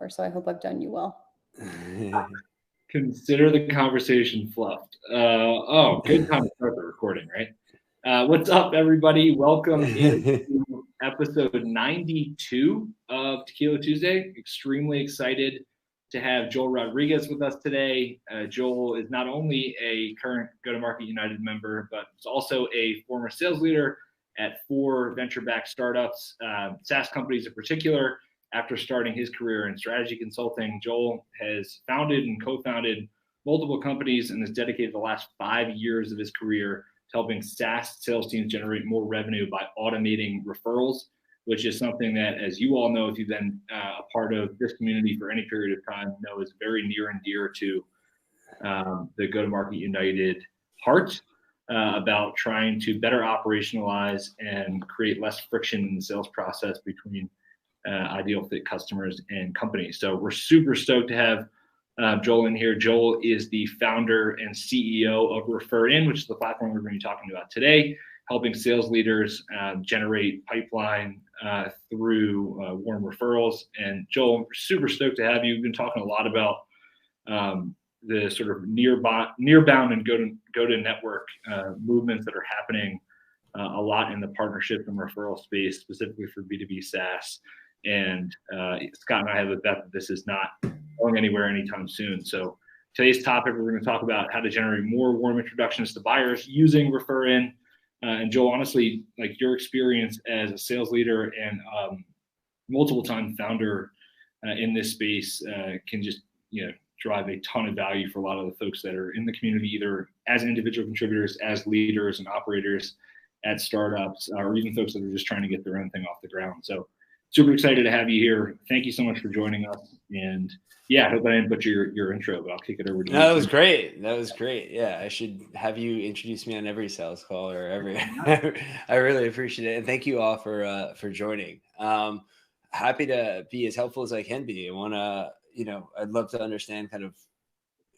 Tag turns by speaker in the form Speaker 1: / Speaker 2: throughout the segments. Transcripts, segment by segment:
Speaker 1: So I hope I've done you well.
Speaker 2: Consider the conversation fluffed. Good time to start the recording, right? What's up, everybody? Welcome into episode 92 of Tequila Tuesday. Extremely excited to have Joel Rodriguez with us today. Joel is not only a current Go-to-Market United member, but is also a former sales leader at 4 venture-backed startups, SaaS companies in particular. After starting his career in strategy consulting, Joel has founded and co-founded multiple companies and has dedicated the last 5 years of his career to helping SaaS sales teams generate more revenue by automating referrals, which is something that, as you all know, if you've been a part of this community for any period of time, know is very near and dear to the Go-to-Market United heart about trying to better operationalize and create less friction in the sales process between ideal fit customers and companies. So we're super stoked to have Joel in here. Joel is the founder and CEO of Referin, which is the platform we're going to be talking about today, helping sales leaders generate pipeline through warm referrals. And Joel, we're super stoked to have you. We've been talking a lot about the sort of nearbound and go to network movements that are happening a lot in the partnership and referral space, specifically for B2B SaaS. And Scott and I have a bet that this is not going anywhere anytime soon. So today's topic, we're going to talk about how to generate more warm introductions to buyers using Referin. And Joel, honestly, like your experience as a sales leader and multiple time founder in this space can just drive a ton of value for a lot of the folks that are in the community, either as individual contributors, as leaders and operators at startups, or even folks that are just trying to get their own thing off the ground. So super excited to have you here. Thank you so much for joining us. And yeah, I hope I didn't butcher your intro, but I'll kick it over to you.
Speaker 3: That was great. Yeah, I should have you introduce me on every sales call or every. I really appreciate it, and thank you all for joining. Happy to be as helpful as I can be. I want to, I'd love to understand kind of,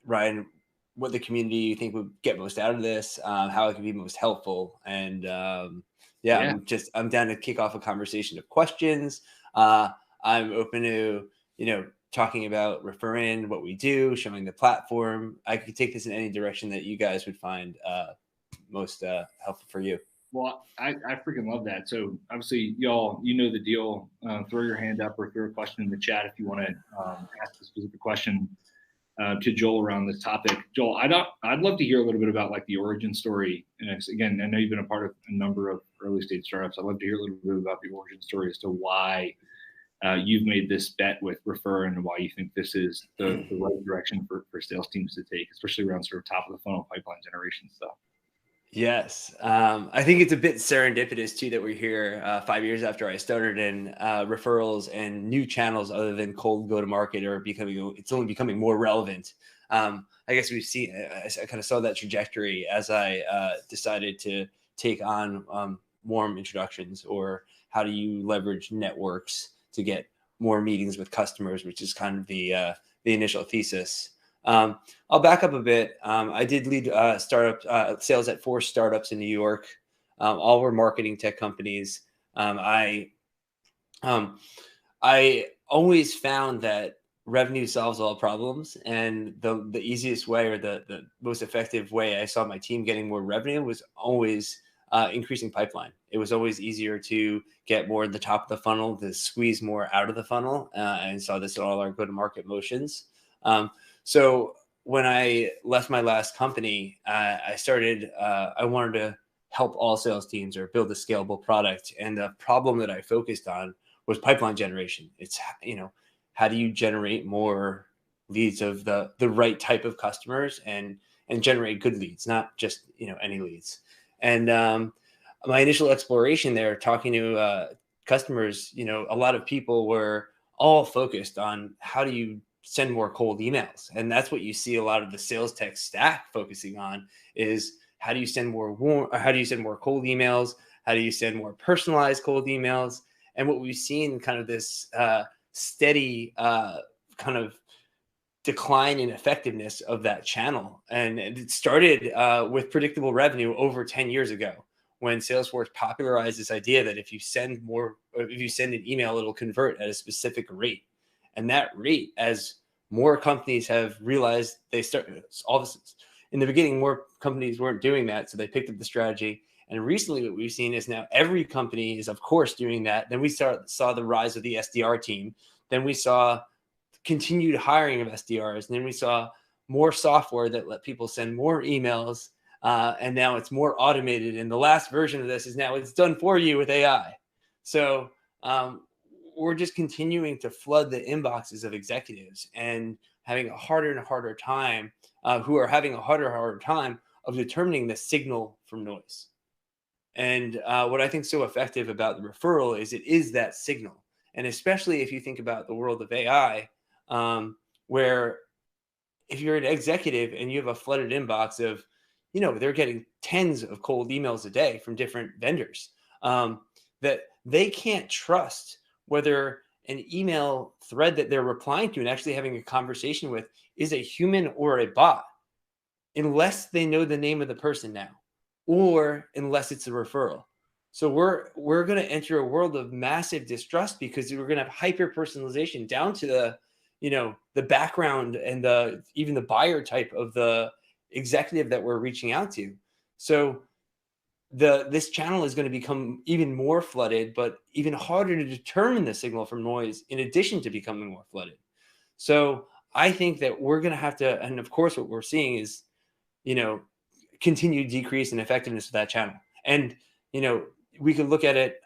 Speaker 3: Ryan, what the community you think would get most out of this, how it can be most helpful, and I'm down to kick off a conversation of questions. I'm open to talking about Referin, what we do, showing the platform. I could take this in any direction that you guys would find most helpful for you.
Speaker 2: Well, I freaking love that. So obviously, y'all, the deal. Throw your hand up or throw a question in the chat if you want to ask a specific question to Joel around this topic. Joel, I'd love to hear a little bit about like the origin story. And again, I know you've been a part of a number of early stage startups. I'd love to hear a little bit about the origin story as to why you've made this bet with Refer and why you think this is the right direction for sales teams to take, especially around sort of top of the funnel pipeline generation stuff.
Speaker 3: Yes. I think it's a bit serendipitous too that we're here 5 years after I started, in referrals and new channels other than cold go-to-market it's only becoming more relevant. I guess we've seen, I kind of saw that trajectory as I decided to take on warm introductions, or how do you leverage networks to get more meetings with customers, which is kind of the initial thesis. I'll back up a bit. I did lead startup sales at 4 startups in New York. All were marketing tech companies. I always found that revenue solves all problems, and the easiest way, or the most effective way I saw my team getting more revenue, was always increasing pipeline. It was always easier to get more at the top of the funnel, to squeeze more out of the funnel, and saw this in all our go-to-market motions. So when I left my last company, I wanted to help all sales teams or build a scalable product. And the problem that I focused on was pipeline generation. It's, how do you generate more leads of the right type of customers and generate good leads, not just, any leads. And my initial exploration there, talking to customers, a lot of people were all focused on how do you send more cold emails. And that's what you see a lot of the sales tech stack focusing on, is how do you send more how do you send more cold emails? How do you send more personalized cold emails? And what we've seen, kind of this steady kind of decline in effectiveness of that channel. And it started with predictable revenue over 10 years ago, when Salesforce popularized this idea that if you send an email, it'll convert at a specific rate. And that rate, as more companies have realized, they start all this in the beginning, more companies weren't doing that. So they picked up the strategy. And recently what we've seen is now every company is, of course, doing that. Then we saw the rise of the SDR team. Then we saw continued hiring of SDRs. And then we saw more software that let people send more emails. And now it's more automated. And the last version of this is now it's done for you with AI. So we're just continuing to flood the inboxes of executives and having a harder and harder time, who are having a harder and harder time of determining the signal from noise. And what I think is so effective about the referral is it is that signal. And especially if you think about the world of AI, where if you're an executive and you have a flooded inbox of, they're getting tens of cold emails a day from different vendors, that they can't trust whether an email thread that they're replying to and actually having a conversation with is a human or a bot, unless they know the name of the person now, or unless it's a referral. So we're going to enter a world of massive distrust because we're going to have hyper personalization down to the background and even the buyer type of the executive that we're reaching out to. So this channel is going to become even more flooded, but even harder to determine the signal from noise, in addition to becoming more flooded. So I think that we're going to have to, and of course what we're seeing is, continued decrease in effectiveness of that channel. And, we can look at it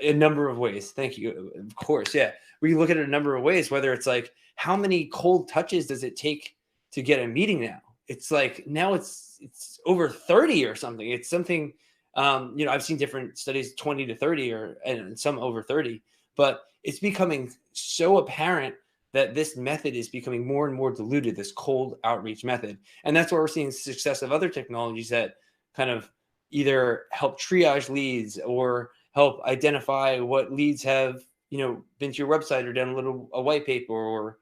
Speaker 3: a number of ways. Thank you. Of course. Yeah. We can look at it a number of ways, whether it's like, how many cold touches does it take to get a meeting now? It's like, now it's over 30 or something. It's something, I've seen different studies, 20 to 30 and some over 30, but it's becoming so apparent that this method is becoming more and more diluted, this cold outreach method. And that's why we're seeing success of other technologies that kind of either help triage leads or help identify what leads have, been to your website or downloaded a white paper, or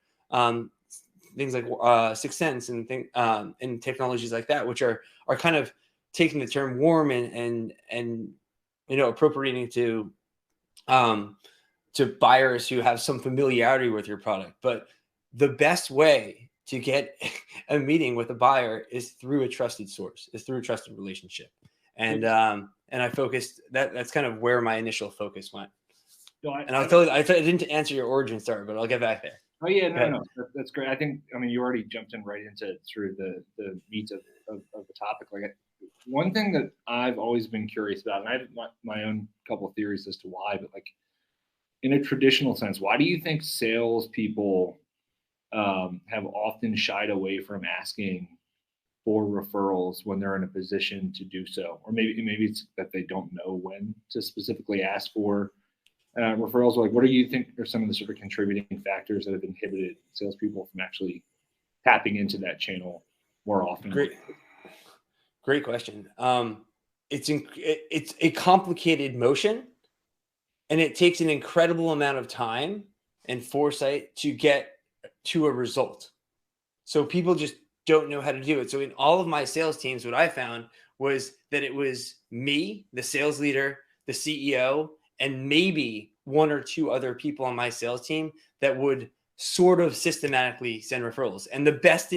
Speaker 3: things like Sixth Sense and technologies like that, which are kind of taking the term warm and appropriating to buyers who have some familiarity with your product. But the best way to get a meeting with a buyer is through a trusted source, is through a trusted relationship. And I focused that's kind of where my initial focus went. No, I didn't answer your origin story, but I'll get back there.
Speaker 2: Oh yeah, no, that's great. You already jumped in right into sort of the meat of the topic. Like, one thing that I've always been curious about, and I have my own couple of theories as to why, but like, in a traditional sense, why do you think salespeople have often shied away from asking for referrals when they're in a position to do so? Or maybe it's that they don't know when to specifically ask for referrals. Like, what do you think are some of the sort of contributing factors that have inhibited salespeople from actually tapping into that channel more often?
Speaker 3: Great question. It's a complicated motion, and it takes an incredible amount of time and foresight to get to a result. So people just don't know how to do it. So in all of my sales teams, what I found was that it was me, the sales leader, the CEO, and maybe one or two other people on my sales team that would sort of systematically send referrals. And the best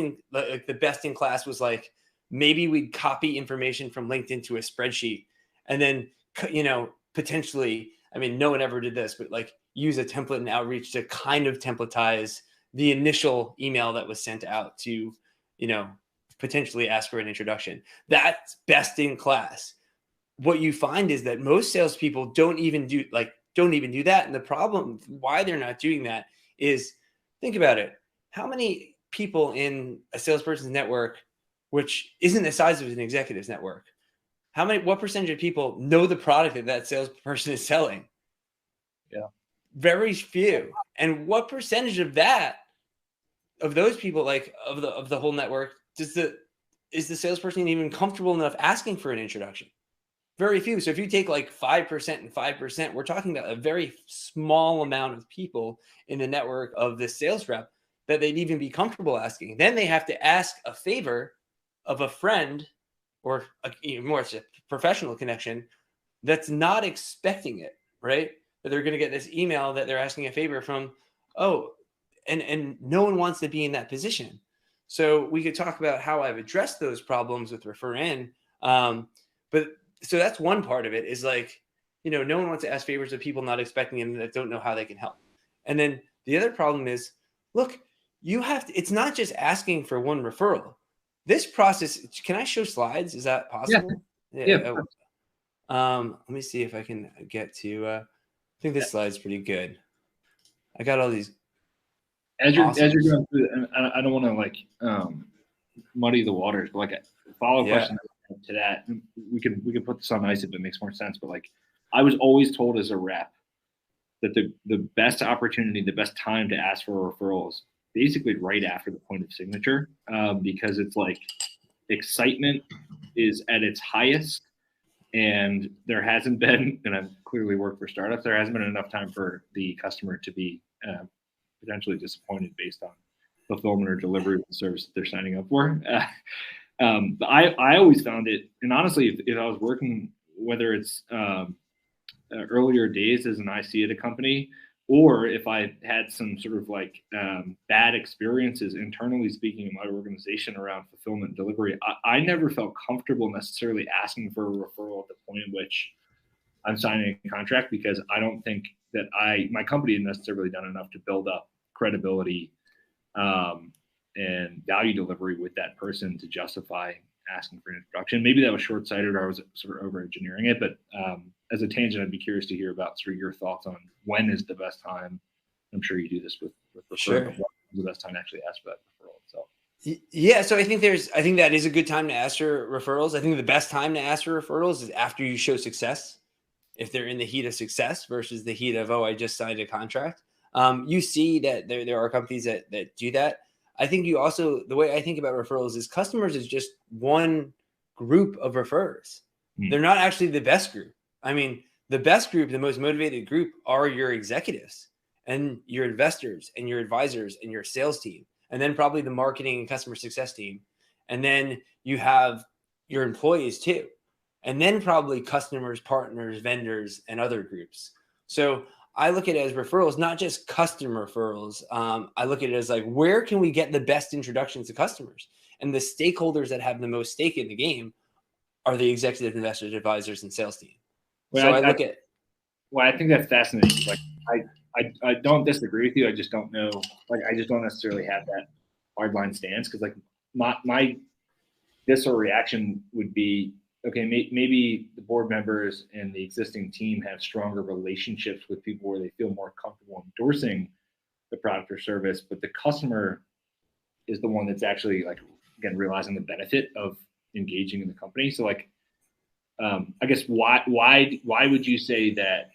Speaker 3: in class was like, maybe we'd copy information from LinkedIn to a spreadsheet, and then, potentially, no one ever did this, but like use a template in outreach to kind of templatize the initial email that was sent out to, potentially ask for an introduction. That's best in class. What you find is that most salespeople don't even do that. And the problem why they're not doing that is, think about it. How many people in a salesperson's network, which isn't the size of an executive's network, what percentage of people know the product that salesperson is selling?
Speaker 2: Yeah.
Speaker 3: Very few. And what percentage of those people, like of the whole network, is the salesperson even comfortable enough asking for an introduction? Very few. So if you take like 5% and 5%, we're talking about a very small amount of people in the network of the sales rep that they'd even be comfortable asking. Then they have to ask a favor of a friend or more it's a professional connection that's not expecting it, right? That they're going to get this email that they're asking a favor from. Oh, and no one wants to be in that position. So we could talk about how I've addressed those problems with Referin. But so that's one part of it is like, no one wants to ask favors of people not expecting them that don't know how they can help. And then the other problem is, look, it's not just asking for one referral. This process, can I show slides? Is that possible?
Speaker 2: Yeah.
Speaker 3: Let me see if I can get to, I think this slide's pretty good. I got all these.
Speaker 2: As you're going through, and I don't want to like muddy the waters, but like a follow-up question to that, we can put this on ice if it makes more sense. But like, I was always told as a rep that the best opportunity, the best time to ask for a referral is basically right after the point of signature, because it's like excitement is at its highest, and there hasn't been, and I've clearly worked for startups, there hasn't been enough time for the customer to be potentially disappointed based on fulfillment or delivery of the service that they're signing up for. But I always found it, and honestly, if I was working, whether it's earlier days as an IC at a company, or if I had some sort of like bad experiences internally speaking in my organization around fulfillment and delivery, I never felt comfortable necessarily asking for a referral at the point in which I'm signing a contract, because I don't think that my company had necessarily done enough to build up credibility and value delivery with that person to justify asking for an introduction. Maybe that was short-sighted, or I was sort of over-engineering it, but as a tangent, I'd be curious to hear about sort of your thoughts on when is the best time. I'm sure you do this with referral,
Speaker 3: sure.
Speaker 2: But when is the best time to actually ask for that referral itself?
Speaker 3: Yeah, so I think that is a good time to ask for referrals. I think the best time to ask for referrals is after you show success. If they're in the heat of success versus the heat of, I just signed a contract. You see that there are companies that do that. I think you also, the way I think about referrals is customers is just one group of referrers. They're not actually the best group. I mean, the best group, the most motivated group are your executives and your investors and your advisors and your sales team, and then probably the marketing and customer success team. And then you have your employees too. And then probably customers, partners, vendors, and other groups. So I look at it as referrals, not just customer referrals. I look at it as like, where can we get the best introductions to customers? And the stakeholders that have the most stake in the game are the executive investors, advisors, and sales team.
Speaker 2: Well,
Speaker 3: so
Speaker 2: I think that's fascinating. Like, I don't disagree with you. I just don't know. Like, I just don't necessarily have that hardline stance, because like my visceral reaction would be, okay, maybe the board members and the existing team have stronger relationships with people where they feel more comfortable endorsing the product or service, but the customer is the one that's actually, like, again, realizing the benefit of engaging in the company. So like, I guess why would you say that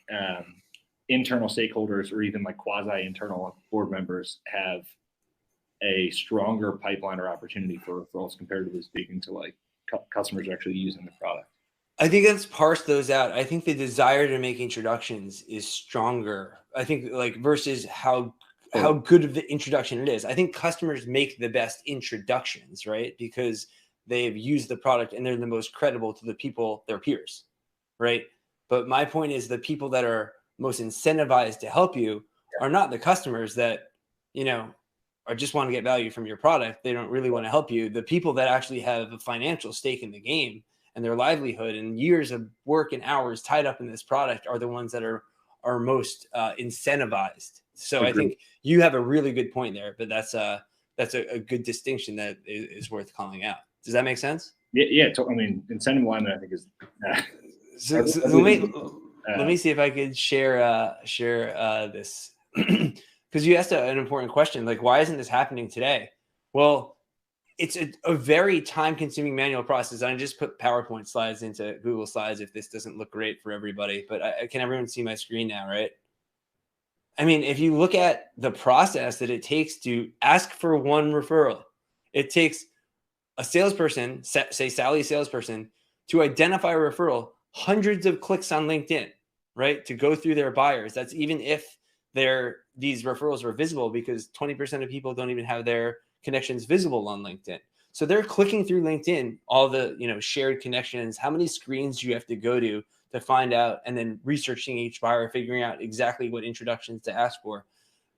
Speaker 2: internal stakeholders or even like quasi-internal board members have a stronger pipeline or opportunity for referrals comparatively speaking to like customers actually using the product?
Speaker 3: I think let's parse those out. I think the desire to make introductions is stronger. I think like versus how good of the introduction it is. I think customers make the best introductions, right? Because they've used the product and they're the most credible to the people, their peers, right? But my point is the people that are most incentivized to help you are not the customers that, or just want to get value from your product. They don't really want to help you. The people that actually have a financial stake in the game and their livelihood and years of work and hours tied up in this product are the ones that are most incentivized. So I think you have a really good point there, but that's a good distinction that is worth calling out. Does that make sense?
Speaker 2: Yeah. I mean, incentive alignment, I think is.
Speaker 3: So let me see if I could share this, because you asked an important question, like, why isn't this happening today? Well, it's a very time-consuming manual process. I just put PowerPoint slides into Google Slides if this doesn't look great for everybody, but can everyone see my screen now, right? I mean, if you look at the process that it takes to ask for one referral, it takes a salesperson, say Sally salesperson, to identify a referral, hundreds of clicks on LinkedIn, right? To go through their buyers. That's even if these referrals are visible, because 20% of people don't even have their connections visible on LinkedIn. So they're clicking through LinkedIn, all the shared connections, how many screens do you have to go to find out, and then researching each buyer, figuring out exactly what introductions to ask for.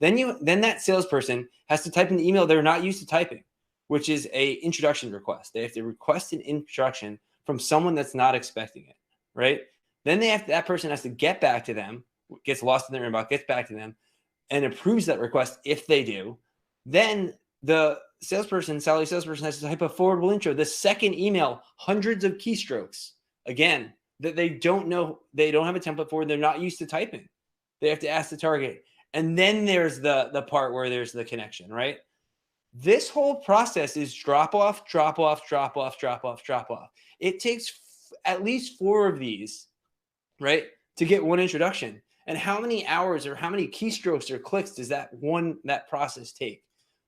Speaker 3: Then that salesperson has to type in the email they're not used to typing, which is a introduction request. They have to request an introduction from someone that's not expecting it, right? Then that person has to get back to them, gets lost in their inbox, gets back to them, and approves that request if they do. Then the salesperson has to type a forwardable intro. The second email, hundreds of keystrokes, again, that they don't know, they don't have a template for, they're not used to typing. They have to ask the target. And then there's the part where there's the connection, right? This whole process is drop off. It takes at least 4 of these, right, to get one introduction. And how many hours or how many keystrokes or clicks does that process take?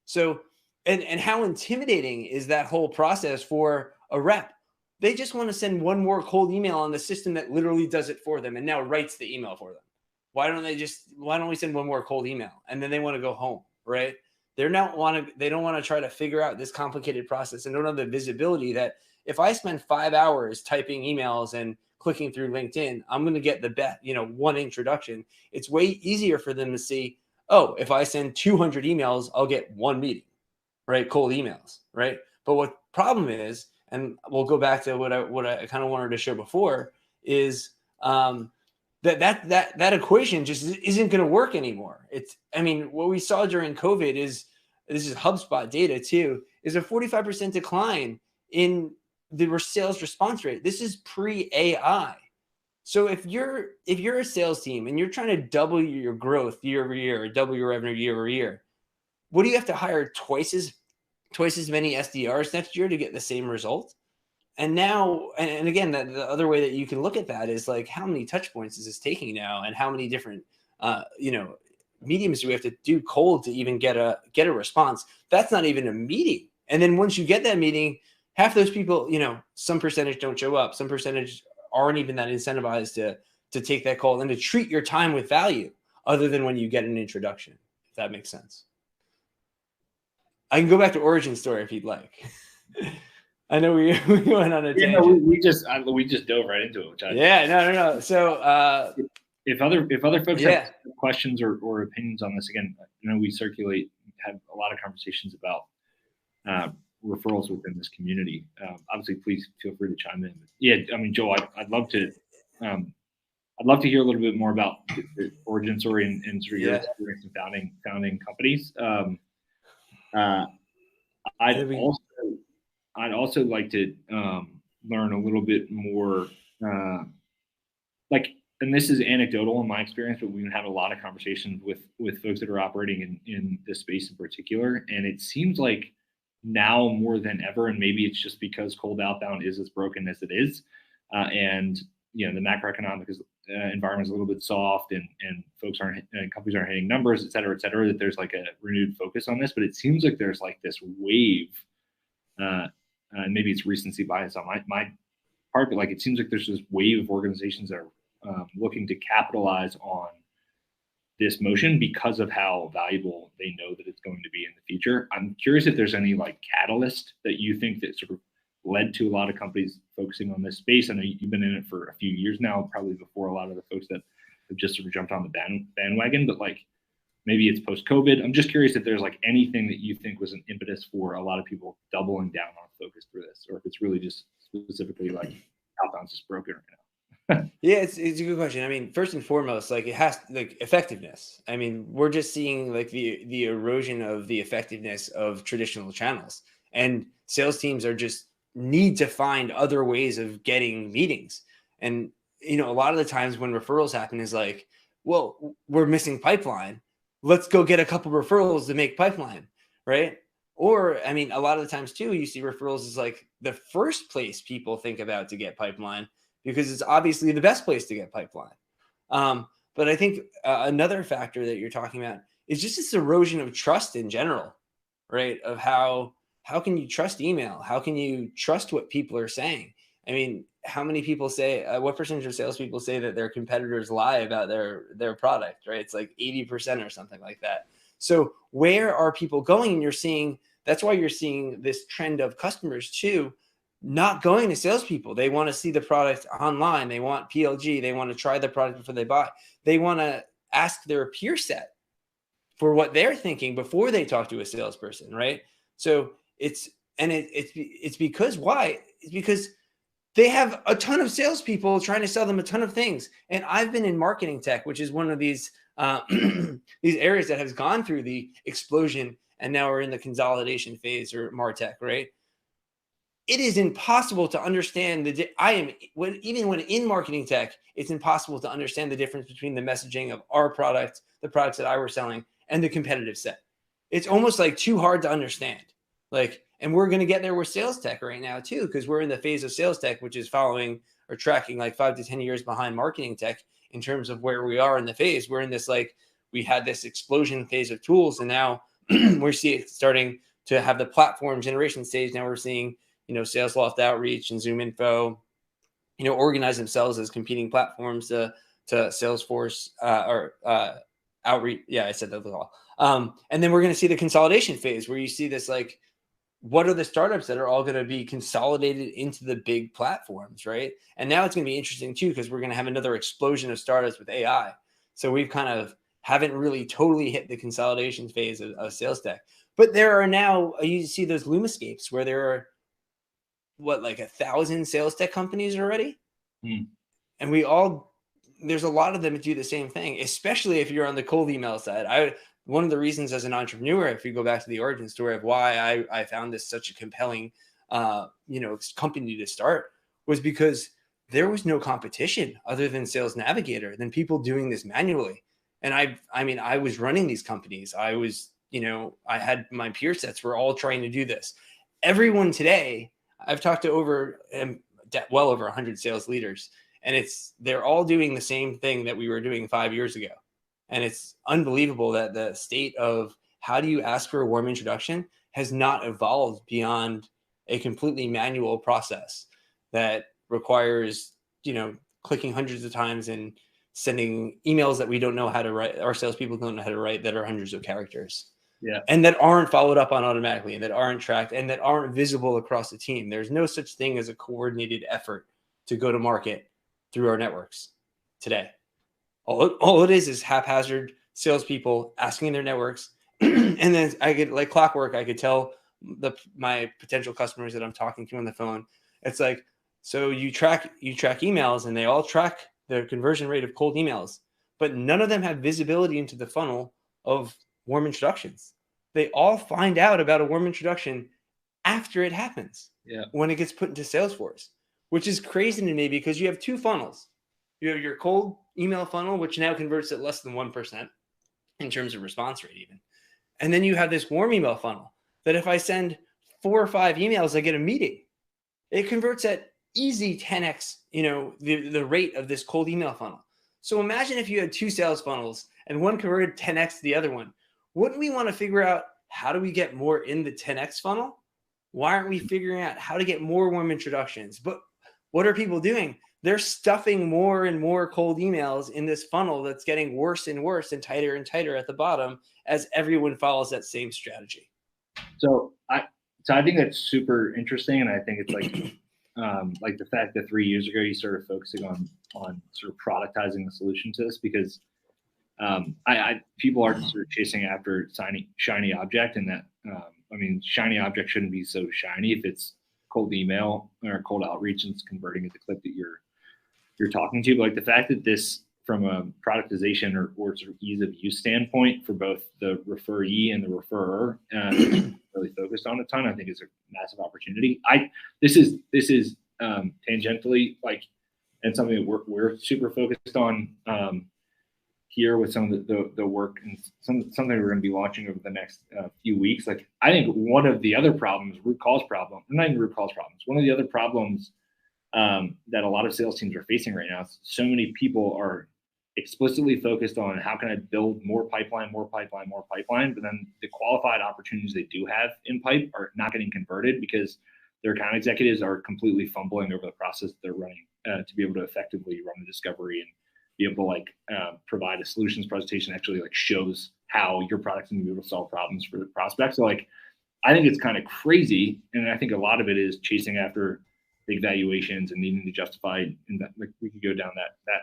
Speaker 3: So, and how intimidating is that whole process for a rep? They just want to send one more cold email on the system that literally does it for them and now writes the email for them. Why don't we send one more cold email? And then they want to go home, right? They don't want to try to figure out this complicated process and don't have the visibility that if I spend 5 hours typing emails and clicking through LinkedIn, I'm going to get the best, one introduction. It's way easier for them to see, oh, if I send 200 emails, I'll get one meeting, right? Cold emails, right? But what problem is, and we'll go back to what I kind of wanted to show before, is that equation just isn't going to work anymore. What we saw during COVID is, this is HubSpot data too, is a 45% decline in the sales response rate. This is pre-AI. So if you're a sales team and you're trying to double your growth year over year or double your revenue year over year, what do you have to hire twice as many SDRs next year to get the same result? And now, and again, the other way that you can look at that is like, how many touch points is this taking now, and how many different mediums do we have to do cold to even get a response? That's not even a meeting. And then once you get that meeting, half those people, some percentage don't show up, some percentage aren't even that incentivized to take that call and to treat your time with value, other than when you get an introduction, if that makes sense. I can go back to origin story if you'd like. I know we went on a tangent.
Speaker 2: We just dove right into it.
Speaker 3: No. So
Speaker 2: if other folks have questions or opinions on this, again, we have a lot of conversations about referrals within this community. Obviously, please feel free to chime in. Yeah, Joel, I'd love to hear a little bit more about the origin story and sort of your experience in founding companies. I'd also like to learn a little bit more, and this is anecdotal in my experience, but we've had a lot of conversations with folks that are operating in this space in particular, and it seems like now more than ever, and maybe it's just because cold outbound is as broken as it is, and the macroeconomic environment is a little bit soft, and companies aren't hitting numbers, et cetera, that there's like a renewed focus on this. But it seems like there's like this wave, and maybe it's recency bias on my part, but like it seems like there's this wave of organizations that are looking to capitalize on this motion because of how valuable they know that it's going to be in the future. I'm curious if there's any like catalyst that you think that sort of led to a lot of companies focusing on this space. I know you've been in it for a few years now, probably before a lot of the folks that have just sort of jumped on the bandwagon, but like maybe it's post-COVID. I'm just curious if there's like anything that you think was an impetus for a lot of people doubling down on focus through this, or if it's really just specifically like outbound's just broken right now.
Speaker 3: Yeah, it's a good question. First and foremost, like it has like effectiveness. We're just seeing like the erosion of the effectiveness of traditional channels, and sales teams are just need to find other ways of getting meetings. And a lot of the times when referrals happen is like, well, we're missing pipeline. Let's go get a couple referrals to make pipeline, right? Or, a lot of the times too, you see referrals as like the first place people think about to get pipeline, because it's obviously the best place to get pipeline. But I think another factor that you're talking about is just this erosion of trust in general, right? Of how can you trust email? How can you trust what people are saying? How many people say, what percentage of salespeople say that their competitors lie about their product, right? It's like 80% or something like that. So where are people going? And that's why you're seeing this trend of customers too, not going to salespeople. They want to see the product online. They want PLG. They want to try the product before they buy. They want to ask their peer set for what they're thinking before they talk to a salesperson, right? So it's because why? It's because they have a ton of salespeople trying to sell them a ton of things. And I've been in marketing tech, which is one of these these areas that has gone through the explosion, and now we're in the consolidation phase, or MarTech, right? It is impossible to understand even when in marketing tech, it's impossible to understand the difference between the messaging of our product, the products that I were selling, and the competitive set. It's almost like too hard to understand. Like, and we're going to get there with sales tech right now too, because we're in the phase of sales tech, which is following or tracking like 5 to 10 years behind marketing tech in terms of where we are in the phase. We're in this, like, we had this explosion phase of tools, and now we're starting to have the platform generation stage. Now we're seeing, SalesLoft Outreach and Zoom Info, organize themselves as competing platforms to Salesforce or Outreach. Yeah, I said that all. And then we're going to see the consolidation phase, where you see this, like, what are the startups that are all going to be consolidated into the big platforms, right? And now it's going to be interesting too, because we're going to have another explosion of startups with AI. So we've kind of haven't really totally hit the consolidation phase of sales tech. But there are now, you see those Lumascapes where there are, like 1,000 sales tech companies already? And there's a lot of them that do the same thing, especially if you're on the cold email side. One of the reasons as an entrepreneur, if you go back to the origin story of why I found this such a compelling, company to start, was because there was no competition other than Sales Navigator, than people doing this manually. And I was running these companies. I had my peer sets were all trying to do this. Everyone today, I've talked to well over 100 sales leaders, and they're all doing the same thing that we were doing 5 years ago. And it's unbelievable that the state of how do you ask for a warm introduction has not evolved beyond a completely manual process that requires, clicking hundreds of times and sending emails that we don't know how to write. Our salespeople don't know how to write, that are hundreds of characters.
Speaker 2: Yeah.
Speaker 3: And that aren't followed up on automatically, and that aren't tracked, and that aren't visible across the team. There's no such thing as a coordinated effort to go to market through our networks today. All it is haphazard salespeople asking their networks. And then I could, like clockwork, I could tell my potential customers that I'm talking to on the phone. It's like, so you track emails, and they all track the conversion rate of cold emails, but none of them have visibility into the funnel of warm introductions. They all find out about a warm introduction after it happens.
Speaker 2: Yeah.
Speaker 3: When it gets put into Salesforce, which is crazy to me, because you have two funnels. You have your cold email funnel, which now converts at less than 1% in terms of response rate even. And then you have this warm email funnel that if I send 4 or 5 emails, I get a meeting. It converts at easy 10x, the rate of this cold email funnel. So imagine if you had 2 sales funnels and one converted 10x to the other one. Wouldn't we want to figure out, how do we get more in the 10x funnel? Why aren't we figuring out how to get more warm introductions? But what are people doing? They're stuffing more and more cold emails in this funnel that's getting worse and worse and tighter at the bottom as everyone follows that same strategy.
Speaker 2: So I think that's super interesting, and I think it's like the fact that 3 years ago you started focusing on sort of productizing the solution to this, because people are sort of chasing after shiny object, and that shiny object shouldn't be so shiny if it's cold email or cold outreach and it's converting at the clip that you're talking to. But like the fact that this, from a productization or sort of ease of use standpoint for both the referee and the referrer, really focused on a ton, I think is a massive opportunity. This is tangentially, like, and something that we're super focused on here with some of the work, and something we're going to be launching over the next few weeks. Like, I think one of the other problems, one of the other problems that a lot of sales teams are facing right now is so many people are explicitly focused on how can I build more pipeline, but then the qualified opportunities they do have in pipe are not getting converted because their account executives are completely fumbling over the process that they're running to be able to effectively run the discovery and be able to provide a solutions presentation that actually shows how your product's going to be able to solve problems for the prospect. So I think it's kind of crazy, and I think a lot of it is chasing after big valuations and needing to justify. And that, we could go down that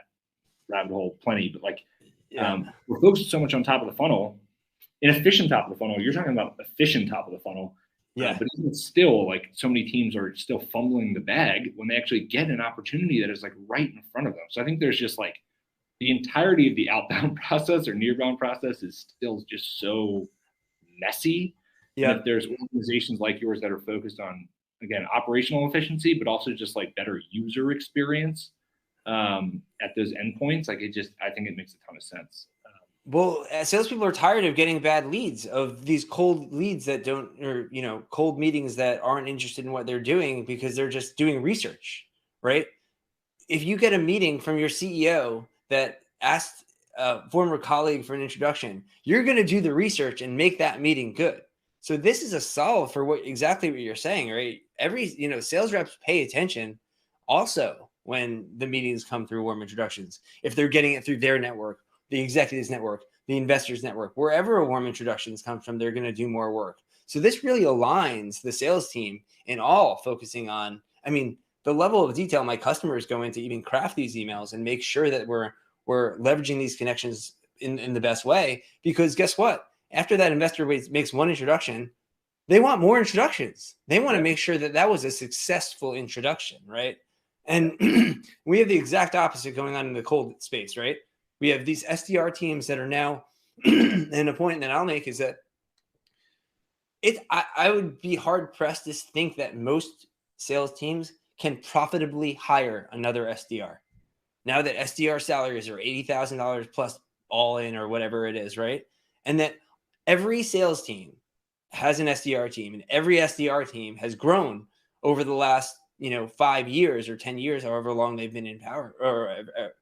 Speaker 2: rabbit hole plenty, but we're focused so much on top of the funnel inefficient top of the funnel. You're talking about efficient top of the funnel.
Speaker 3: Yeah.
Speaker 2: But even still, like, so many teams are still fumbling the bag when they actually get an opportunity that is like right in front of them. So I think there's just like the entirety of the outbound process or nearbound process is still just so messy.
Speaker 3: Yeah.
Speaker 2: And if there's organizations like yours that are focused on, again, operational efficiency, but also just like better user experience at those endpoints, like I think it makes a ton of sense.
Speaker 3: Well, salespeople are tired of getting bad leads, of these cold leads that don't, or, cold meetings that aren't interested in what they're doing because they're just doing research, right? If you get a meeting from your CEO that asked a former colleague for an introduction, you're going to do the research and make that meeting good. So this is a solve for exactly what you're saying, right? Sales reps pay attention also when the meetings come through warm introductions. If they're getting it through their network, the executives network, the investors network, wherever a warm introductions come from, they're going to do more work. So this really aligns the sales team in all focusing on, the level of detail my customers go into even craft these emails and make sure that we're leveraging these connections in the best way. Because guess what? After that investor makes one introduction, they want more introductions. They want to make sure that was a successful introduction, right? And we have the exact opposite going on in the cold space, right? We have these SDR teams that are now, and a point that I'll make is that I would be hard pressed to think that most sales teams can profitably hire another SDR. Now that SDR salaries are $80,000 plus all in or whatever it is, right? And that every sales team has an SDR team, and every SDR team has grown over the last 5 years or 10 years, however long they've been in power or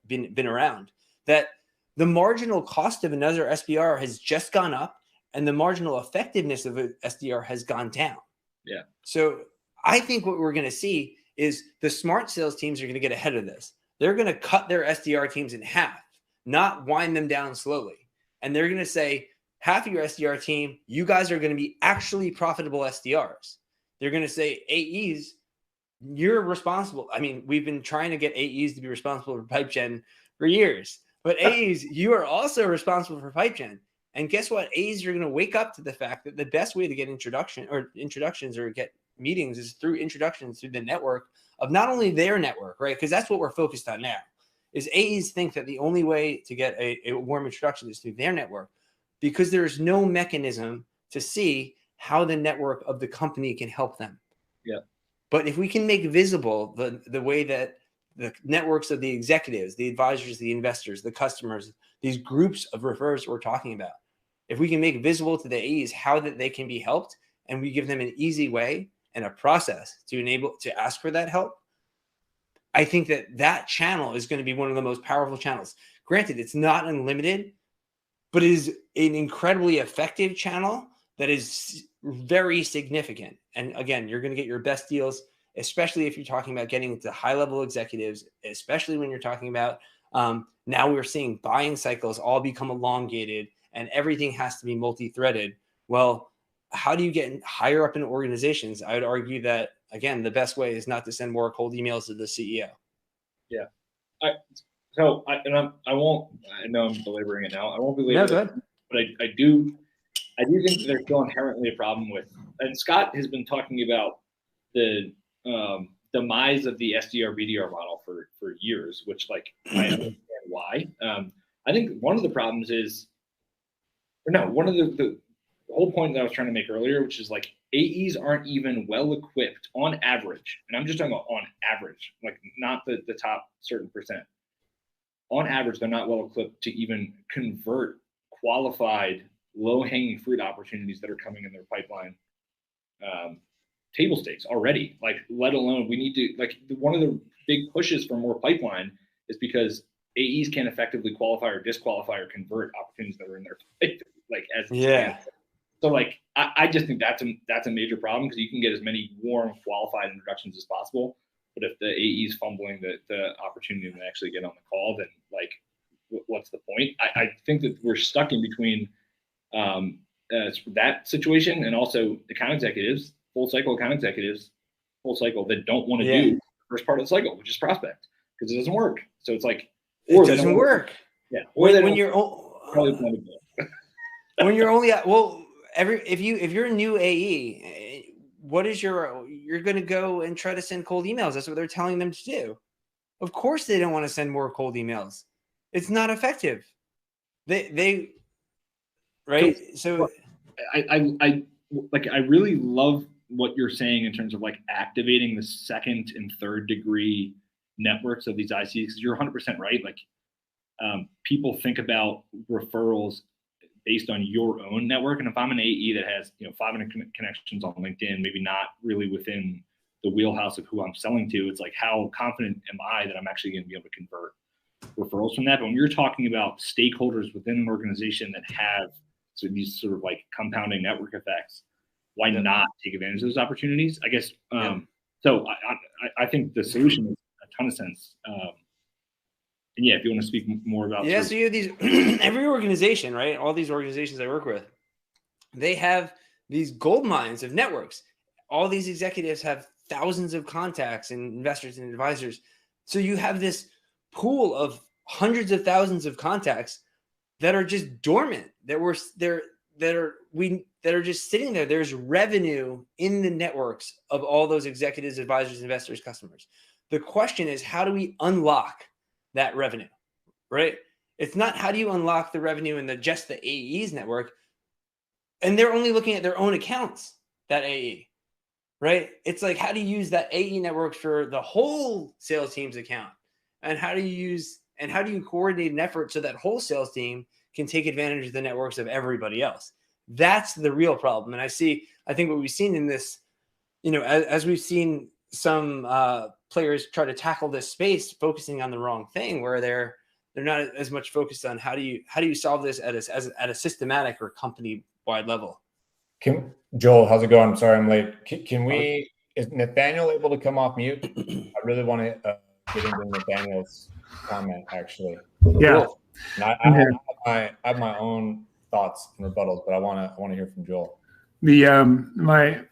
Speaker 3: been around. That the marginal cost of another SDR has just gone up, and the marginal effectiveness of an SDR has gone down.
Speaker 2: Yeah.
Speaker 3: So I think what we're going to see is the smart sales teams are going to get ahead of this. They're going to cut their SDR teams in half, not wind them down slowly. And they're going to say, half of your SDR team, you guys are going to be actually profitable SDRs. They're going to say, AEs, you're responsible. We've been trying to get AEs to be responsible for pipe gen for years. But AEs, you are also responsible for pipe gen. And guess what? AEs are going to wake up to the fact that the best way to get introductions or get meetings is through introductions through the network of not only their network, right? Because that's what we're focused on now. Is AEs think that the only way to get a warm introduction is through their network, because there is no mechanism to see how the network of the company can help them.
Speaker 2: Yeah.
Speaker 3: But if we can make visible the way that the networks of the executives, the advisors, the investors, the customers, these groups of referrers we're talking about, if we can make visible to the AEs how that they can be helped, and we give them an easy way and a process to enable to ask for that help, I think that channel is going to be one of the most powerful channels. Granted, it's not unlimited, but it is an incredibly effective channel that is very significant. And again, you're going to get your best deals, especially if you're talking about getting into high-level executives, especially when you're talking about now we're seeing buying cycles all become elongated and everything has to be multi-threaded. Well, how do you get higher up in organizations? I would argue that, again, the best way is not to send more cold emails to the CEO.
Speaker 2: Yeah. I know I'm belaboring it now. I won't belabor it, but I do think that there's still inherently a problem with, and Scott has been talking about the demise of the SDR BDR model for years, which I understand why. I think one of the problems is, one of the whole point that I was trying to make earlier, which is AEs aren't even well equipped on average, and I'm just talking about on average, not the top certain percent. On average, they're not well equipped to even convert qualified low-hanging fruit opportunities that are coming in their pipeline table stakes already, let alone we need to, one of the big pushes for more pipeline is because AEs can't effectively qualify or disqualify or convert opportunities that are in their pipeline, So I just think that's a major problem, because you can get as many warm qualified introductions as possible, but if the AE is fumbling the opportunity to actually get on the call, then what's the point? I think that we're stuck in between that situation and also account executives, full cycle that don't want to do the first part of the cycle, which is prospect, because it doesn't work. So it's
Speaker 3: it doesn't work.
Speaker 2: Yeah.
Speaker 3: Or when you're
Speaker 2: probably
Speaker 3: when you're only if you're a new AE, you're going to go and try to send cold emails. That's what they're telling them to do. Of course, they don't want to send more cold emails. It's not effective. They right. So
Speaker 2: I really love what you're saying in terms of like activating the second and third degree networks of these ICs, because you're 100% right. Like people think about referrals based on your own network. And if I'm an AE that has 500 connections on LinkedIn, maybe not really within the wheelhouse of who I'm selling to, it's like, how confident am I that I'm actually going to be able to convert referrals from that? But when you're talking about stakeholders within an organization that have these sort of like compounding network effects, why not take advantage of those opportunities? I guess. So I think the solution makes a ton of sense. And yeah, if you want to speak more about
Speaker 3: so you have these every organization, right? All these organizations I work with, they have these gold mines of networks. All these executives have thousands of contacts and investors and advisors. So you have this pool of hundreds of thousands of contacts that are just dormant, that are just sitting there. There's revenue in the networks of all those executives, advisors, investors, customers. The question is, how do we unlock that revenue, right? It's not how do you unlock the revenue in just the AE's network, and they're only looking at their own accounts, that AE, right? It's like, how do you use that AE network for the whole sales team's account, and how do you coordinate an effort so that whole sales team can take advantage of the networks of everybody else? That's the real problem. And I think what we've seen in this, as we've seen some players try to tackle this space, focusing on the wrong thing, where they're not as much focused on how do you solve this at a systematic or company wide level.
Speaker 1: Joel, how's it going? I'm sorry I'm late. Is Nathaniel able to come off mute? I really want to get into Nathaniel's comment, actually.
Speaker 4: Yeah.
Speaker 1: Cool. I have my own thoughts and rebuttals, but I want to hear from Joel.
Speaker 4: My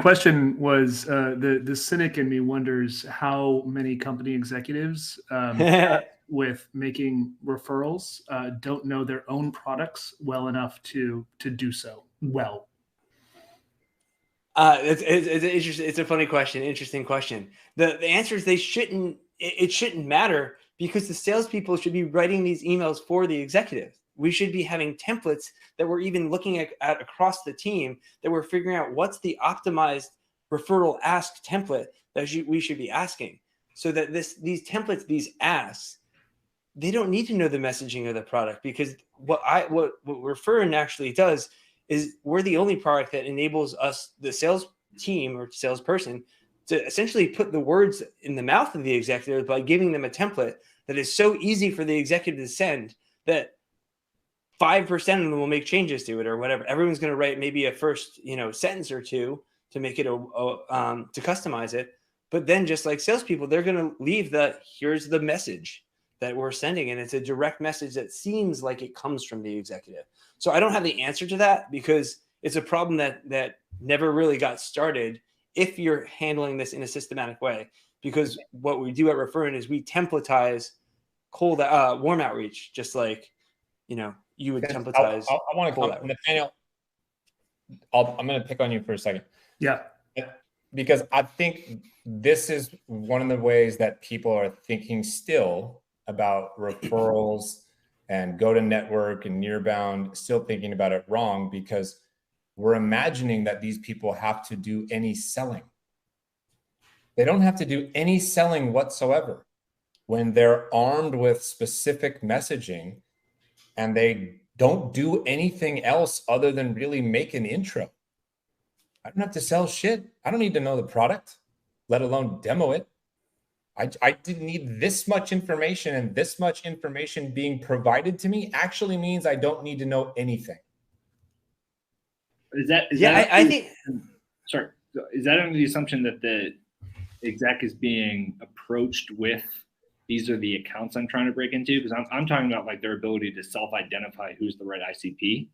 Speaker 4: question was, the cynic in me wonders how many company executives with making referrals don't know their own products well enough to do so well.
Speaker 3: It's interesting. It's a funny question. Interesting question. The answer is it shouldn't matter, because the salespeople should be writing these emails for the executive. We should be having templates that we're even looking at across the team, that we're figuring out what's the optimized referral ask template that we should be asking, so that these templates, these asks, they don't need to know the messaging of the product, because what Referin actually does is we're the only product that enables us, the sales team or salesperson, to essentially put the words in the mouth of the executive by giving them a template that is so easy for the executive to send that 5% of them will make changes to it or whatever. Everyone's going to write maybe a first, sentence or two to make it to customize it. But then, just like salespeople, they're going to leave here's the message that we're sending, and it's a direct message that seems like it comes from the executive. So I don't have the answer to that, because it's a problem that never really got started if you're handling this in a systematic way. Because what we do at Referin is we templatize warm outreach, just like you would templatize.
Speaker 1: I want to come, Nathaniel. I'm going to pick on you for a second.
Speaker 4: Yeah.
Speaker 1: Because I think this is one of the ways that people are thinking still about referrals and go to network and nearbound, still thinking about it wrong, because we're imagining that these people have to do any selling. They don't have to do any selling whatsoever when they're armed with specific messaging and they don't do anything else other than really make an intro. I don't have to sell shit. I don't need to know the product, let alone demo it. I didn't need this much information, and this much information being provided to me actually means I don't need to know anything.
Speaker 2: Is that
Speaker 3: I think.
Speaker 2: Sorry, is that under the assumption that the exec is being approached with, these are the accounts I'm trying to break into? Because I'm talking about like their ability to self-identify who's the right ICP.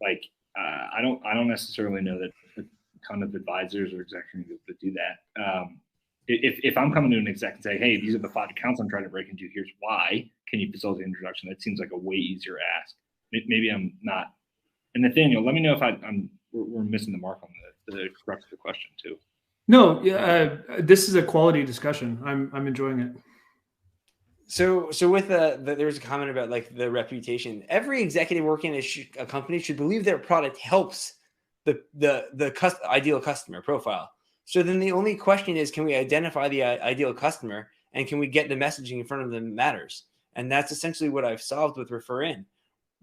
Speaker 2: Like I don't necessarily know that a ton of advisors or executives that do that. If I'm coming to an exec and say, hey, these are the 5 accounts I'm trying to break into, here's why, can you facilitate the introduction? That seems like a way easier ask. Maybe I'm not And Nathaniel, let me know if we're missing the mark on the crux of the question too.
Speaker 4: No, this is a quality discussion. I'm enjoying it.
Speaker 3: So with there was a comment about like the reputation. Every executive working in a company should believe their product helps the ideal customer profile. So then the only question is, can we identify the ideal customer, and can we get the messaging in front of them that matters? And that's essentially what I've solved with Referin.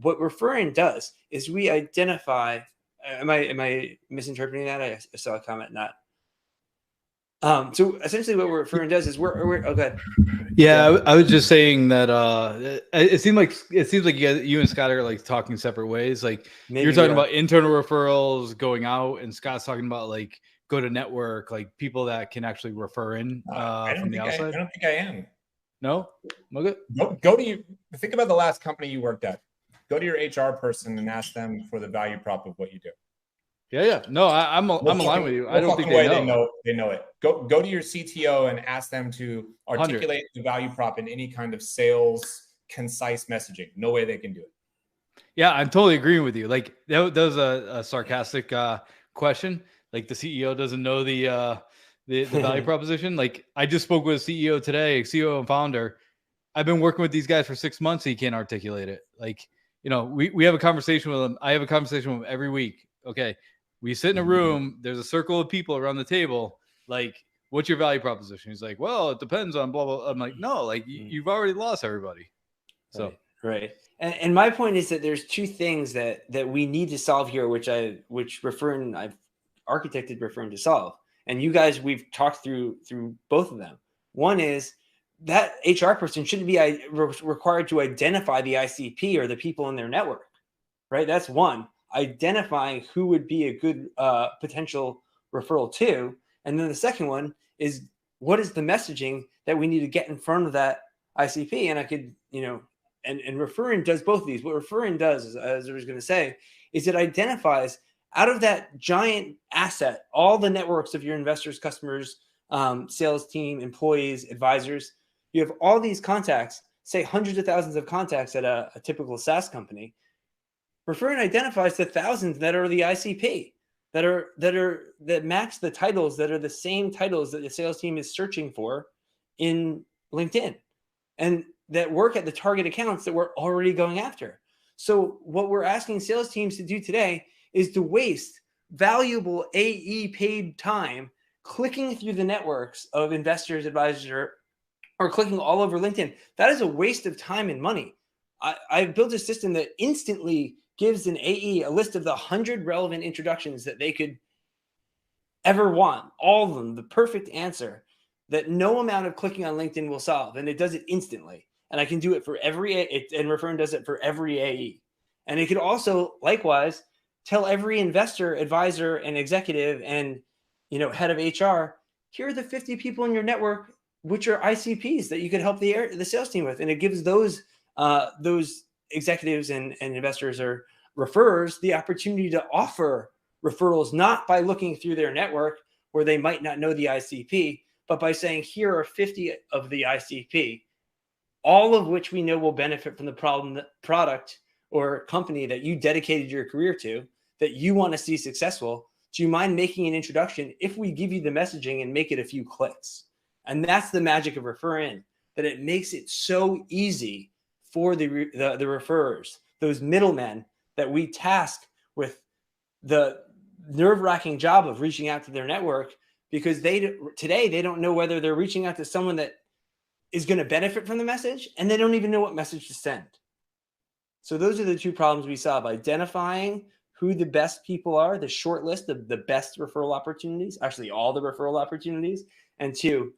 Speaker 3: What Referin does is we identify. Am I misinterpreting that? I saw a comment not. So essentially what Referin does is we're oh, good.
Speaker 5: Yeah, I was just saying that it seems like you and Scott are like talking separate ways. Like you're talking about internal referrals going out, and Scott's talking about like go to network, like people that can actually refer in from the outside.
Speaker 1: I don't think I am.
Speaker 5: No? Okay.
Speaker 1: Go to you. Think about the last company you worked at. Go to your HR person and ask them for the value prop of what you do.
Speaker 5: Yeah. No, I'm aligned with you. I don't think they know.
Speaker 1: They know it. Go to your CTO and ask them to articulate the value prop in any kind of sales concise messaging. No way they can do it.
Speaker 5: Yeah, I'm totally agreeing with you. Like that was a sarcastic question. Like the CEO doesn't know the value proposition. Like I just spoke with a CEO today, CEO and founder. I've been working with these guys for 6 months. He can't articulate it. Like, we have a conversation with him. I have a conversation with him every week. Okay. We sit in a room, there's a circle of people around the table. Like, what's your value proposition? He's like, well, it depends on blah, blah. I'm like, no, like you've already lost everybody. So,
Speaker 3: right. And my point is that there's two things that we need to solve here, which I've architected Referin to solve. And you guys, we've talked through both of them. One is that HR person shouldn't be required to identify the ICP or the people in their network, right? That's one. Identifying who would be a good potential referral to. And then the second one is, what is the messaging that we need to get in front of that ICP? And I could, and Referin does both of these. What Referin does, as I was going to say, is it identifies out of that giant asset, all the networks of your investors, customers, sales team, employees, advisors. You have all these contacts, say hundreds of thousands of contacts at a typical SaaS company. Referin identifies the thousands that are the ICP, that match the titles that are the same titles that the sales team is searching for in LinkedIn, and that work at the target accounts that we're already going after. So what we're asking sales teams to do today is to waste valuable AE paid time clicking through the networks of investors, advisors, or clicking all over LinkedIn. That is a waste of time and money. I've built a system that instantly gives an AE a list of the 100 relevant introductions that they could ever want, all of them, the perfect answer that no amount of clicking on LinkedIn will solve. And it does it instantly. And I can do it for and Referin does it for every AE. And it could also, likewise, tell every investor, advisor, and executive and head of HR, here are the 50 people in your network, which are ICPs that you could help the sales team with. And it gives those executives and investors or referrers the opportunity to offer referrals, not by looking through their network where they might not know the ICP, but by saying, here are 50 of the ICP, all of which we know will benefit from the product or company that you dedicated your career to, that you want to see successful. Do you mind making an introduction if we give you the messaging and make it a few clicks? And that's the magic of Referin, that it makes it so easy for the referrers, those middlemen that we task with the nerve-wracking job of reaching out to their network, because today they don't know whether they're reaching out to someone that is going to benefit from the message, and they don't even know what message to send. So those are the two problems we solve: identifying who the best people are, the short list of the best referral opportunities, actually all the referral opportunities, and two,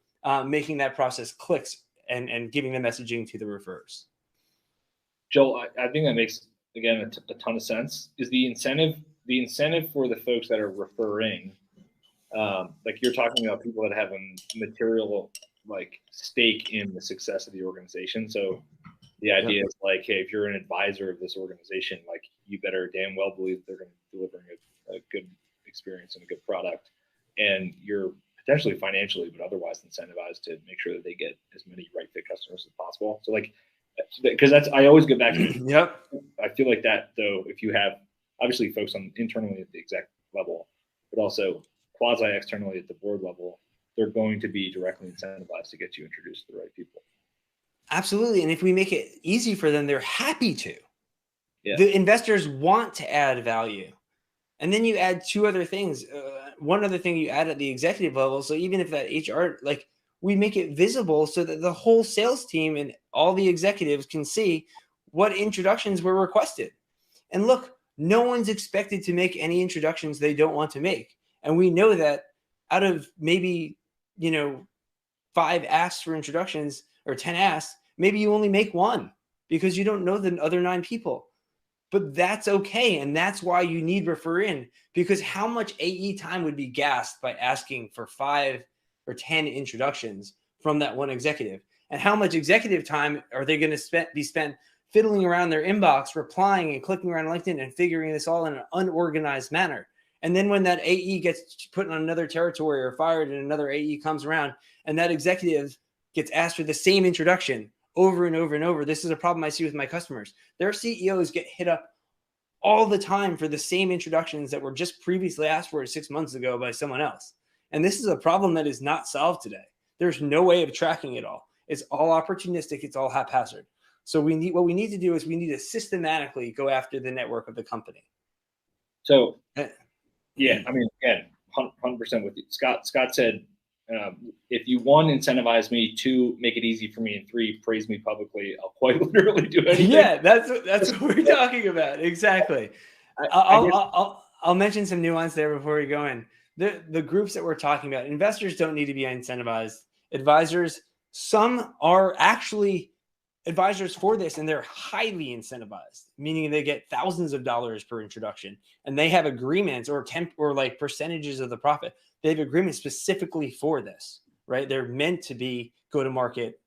Speaker 3: making that process clicks and giving the messaging to the referrers.
Speaker 2: Joel, I think that makes, again, a ton of sense. Is the incentive for the folks that are referring, like you're talking about people that have a material stake in the success of the organization. So the idea is like, hey, if you're an advisor of this organization, like you better damn well believe they're going to deliver a good experience and a good product, and you're potentially financially, but otherwise incentivized to make sure that they get as many right fit customers as possible. So because I always go back to,
Speaker 3: yep.
Speaker 2: I feel like that though, if you have obviously folks on internally at the exec level, but also quasi-externally at the board level, they're going to be directly incentivized to get you introduced to the right people.
Speaker 3: Absolutely. And if we make it easy for them, they're happy to.
Speaker 2: Yeah.
Speaker 3: The investors want to add value. And then you add two other things. One other thing you add at the executive level. So even if that HR, like we make it visible so that the whole sales team and all the executives can see what introductions were requested. And look, no one's expected to make any introductions they don't want to make. And we know that out of maybe, 5 asks for introductions or 10 asks, maybe you only make one because you don't know the other 9 people. But that's okay. And that's why you need Referin, because how much AE time would be gassed by asking for 5 or 10 introductions from that one executive? And how much executive time are they going to be spent fiddling around their inbox, replying and clicking around LinkedIn and figuring this all in an unorganized manner? And then when that AE gets put in another territory or fired and another AE comes around and that executive gets asked for the same introduction over and over and over. This is a problem I see with my customers. Their CEOs get hit up all the time for the same introductions that were just previously asked for 6 months ago by someone else. And this is a problem that is not solved today. There's no way of tracking it all. It's all opportunistic. It's all haphazard. So what we need to do is we need to systematically go after the network of the company.
Speaker 2: So, yeah, I mean, again, 100% with you. Scott said, if you 1, incentivize me, 2, make it easy for me, and 3, praise me publicly, I'll quite literally do anything.
Speaker 3: Yeah, that's what we're talking about. Exactly. I'll mention some nuance there before we go in. The groups that we're talking about, investors don't need to be incentivized. Advisors, some are actually advisors for this, and they're highly incentivized, meaning they get thousands of dollars per introduction, and they have agreements or like percentages of the profit. They have agreements specifically for this, right? They're meant to be go-to-market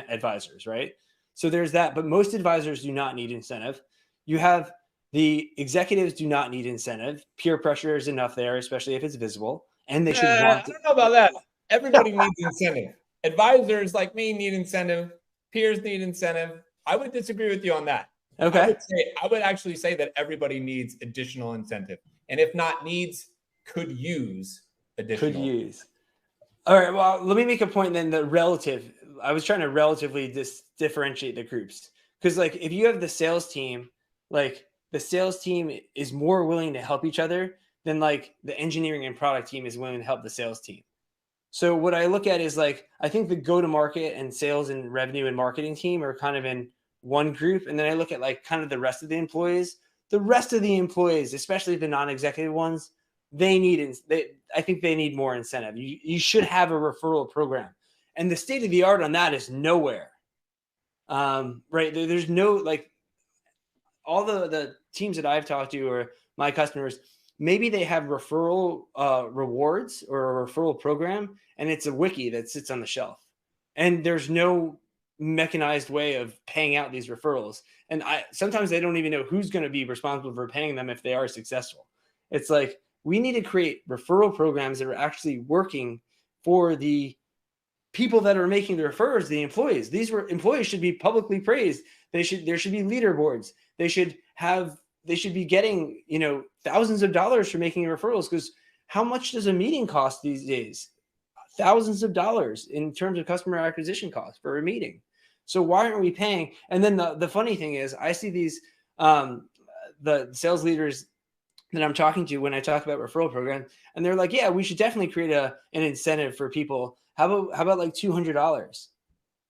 Speaker 3: advisors, right? So there's that, but most advisors do not need incentive. You have the executives do not need incentive. Peer pressure is enough there, especially if it's visible, and they should want.
Speaker 1: I don't know about that. Everybody needs incentive. Advisors like me need incentive. Peers need incentive. I would disagree with you on that.
Speaker 3: Okay.
Speaker 1: I would actually say that everybody needs additional incentive. And if not needs, could use additional.
Speaker 3: Could use. All right. Well, let me make a point then. I was trying to relatively differentiate the groups. Because like if you have the sales team, like the sales team is more willing to help each other than like the engineering and product team is willing to help the sales team. So what I look at is like, I think the go-to-market and sales and revenue and marketing team are kind of in one group. And then I look at like kind of the rest of the employees. The rest of the employees, especially the non-executive ones, I think they need more incentive. You should have a referral program. And the state of the art on that is nowhere. Right. There's no, like all the teams that I've talked to or my customers, maybe they have referral rewards or a referral program, and it's a wiki that sits on the shelf. And there's no mechanized way of paying out these referrals. And sometimes they don't even know who's going to be responsible for paying them if they are successful. It's like we need to create referral programs that are actually working for the people that are making the referrals, the employees. These employees should be publicly praised. There should be leaderboards. They should be getting, thousands of dollars for making referrals, because how much does a meeting cost these days? Thousands of dollars in terms of customer acquisition costs for a meeting. So why aren't we paying? And then the funny thing is I see these, the sales leaders that I'm talking to when I talk about referral program, and they're like, yeah, we should definitely create an incentive for people. How about like $200?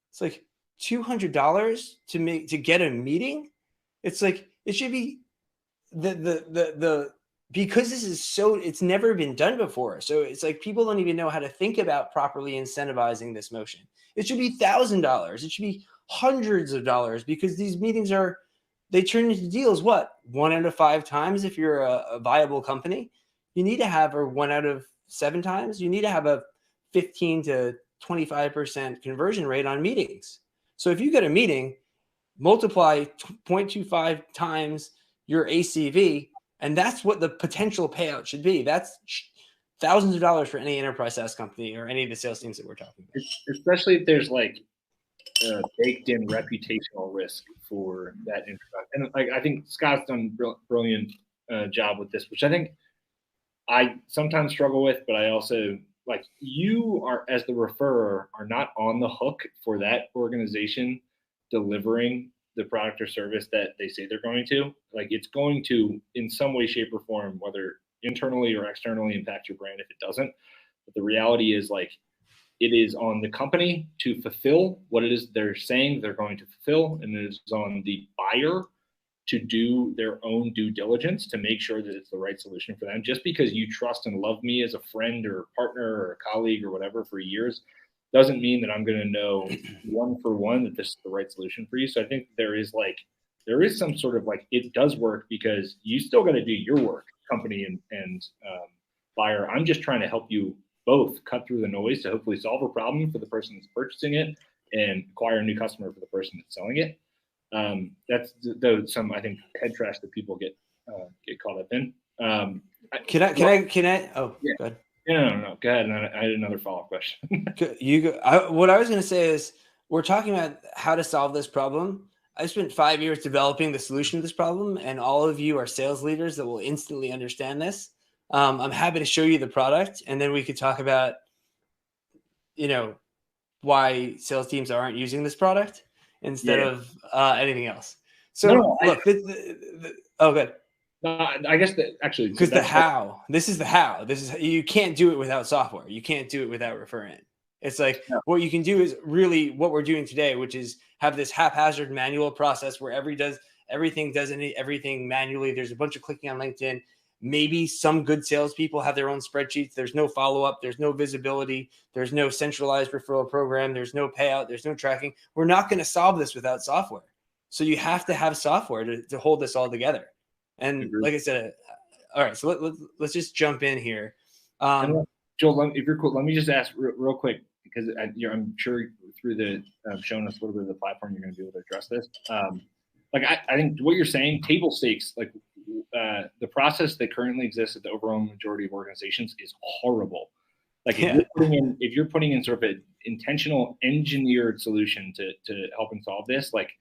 Speaker 3: It's like $200 to get a meeting. It's like, it should be because this is it's never been done before. So it's like people don't even know how to think about properly incentivizing this motion. It should be $1,000. It should be hundreds of dollars, because these meetings they turn into deals. What? 1 out of 5 times. If you're a viable company, you need to have, or 1 out of 7 times, you need to have a 15 to 25% conversion rate on meetings. So if you get a meeting, multiply 0.25 times your ACV, and that's what the potential payout should be. That's thousands of dollars for any enterprise SaaS company or any of the sales teams that we're talking about.
Speaker 2: Especially if there's like baked in reputational risk for that introduction. And like, I think Scott's done brilliant job with this, which I think I sometimes struggle with, but I also like you are as the referrer are not on the hook for that organization delivering the product or service that they say they're going to. Like it's going to, in some way, shape, or form, whether internally or externally, impact your brand if it doesn't. But the reality is like it is on the company to fulfill what it is they're saying they're going to fulfill, and it is on the buyer to do their own due diligence to make sure that it's the right solution for them. Just because you trust and love me as a friend or a partner or a colleague or whatever for years doesn't mean that I'm going to know one for one that this is the right solution for you. So I think there is some sort of like, it does work because you still got to do your work, company and buyer. I'm just trying to help you both cut through the noise to hopefully solve a problem for the person that's purchasing it and acquire a new customer for the person that's selling it. That's some, I think, head trash that people get caught up in.
Speaker 3: Can I? Oh,
Speaker 2: yeah.
Speaker 3: go ahead.
Speaker 2: No. Go ahead. And I had another follow-up question.
Speaker 3: What I was going to say is we're talking about how to solve this problem. I spent 5 years developing the solution to this problem, and all of you are sales leaders that will instantly understand this. I'm happy to show you the product, and then we could talk about, why sales teams aren't using this product instead of anything else. So look, good.
Speaker 2: I guess that actually,
Speaker 3: because this is the how. You can't do it without software. You can't do it without Referin. It's like what you can do is really what we're doing today, which is have this haphazard manual process where everything does everything manually. There's a bunch of clicking on LinkedIn. Maybe some good salespeople have their own spreadsheets. There's no follow-up. There's no visibility. There's no centralized referral program. There's no payout. There's no tracking. We're not going to solve this without software. So you have to have software to hold this all together. And like I said, all right, so let's just jump in here.
Speaker 2: Joel, if you're cool, let me just ask real quick, because I'm sure through the showing us a little bit of the platform, you're going to be able to address this. I think what you're saying, table stakes, like the process that currently exists at the overall majority of organizations is horrible. Like if you're putting in sort of an intentional engineered solution to help them solve this, like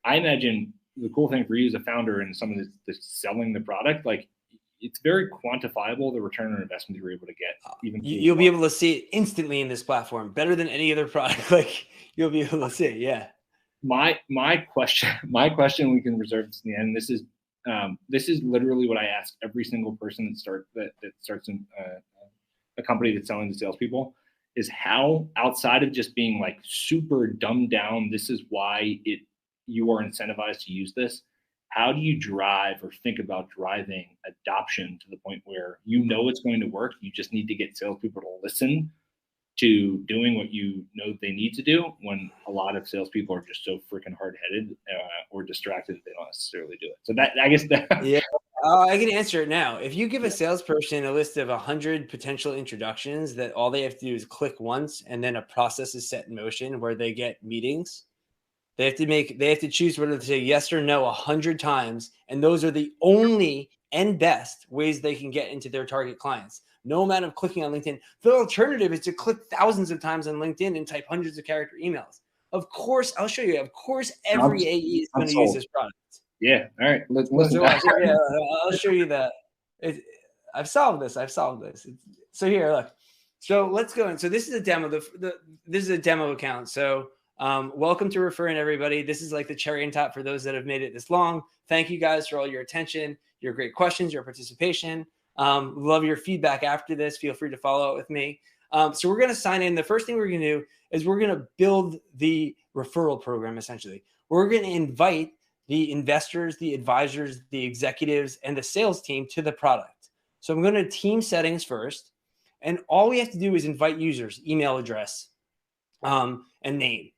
Speaker 2: I imagine the cool thing for you as a founder and someone that's selling the product, like it's very quantifiable, the return on investment you're able to get.
Speaker 3: You'll be able to see it instantly in this platform, better than any other product. Like you'll be able to see it. Yeah.
Speaker 2: My question, we can reserve this to the end. This is literally what I ask every single person that starts in a company that's selling to salespeople, is how, outside of just being like super dumbed down, this is why you are incentivized to use this. How do you drive or think about driving adoption to the point where it's going to work? You just need to get salespeople to listen to doing what they need to do, when a lot of salespeople are just so freaking hard-headed or distracted they don't necessarily do it. So that, I guess that.
Speaker 3: Yeah, I can answer it now. If you give a salesperson a list of 100 potential introductions that all they have to do is click once, and then a process is set in motion where they get meetings, they have to choose whether to say yes or no 100 times, and those are the only and best ways they can get into their target clients. No amount of clicking on LinkedIn. The alternative is to click thousands of times on LinkedIn and type hundreds of character emails. Of course, I'll show you. Of course, every AE is going to use this product.
Speaker 2: Yeah. All right. Let's listen.
Speaker 3: I'll show you that. I've solved this. So here, look. So let's go in. So this is a demo. This is a demo account. So welcome to Referin, everybody. This is like the cherry on top for those that have made it this long. Thank you guys for all your attention, your great questions, your participation. Love your feedback after this. Feel free to follow up with me. So we're going to sign in. The first thing we're going to do is we're going to build the referral program. Essentially, we're going to invite the investors, the advisors, the executives, and the sales team to the product. So I'm going to team settings first. And all we have to do is invite users, email address, and name.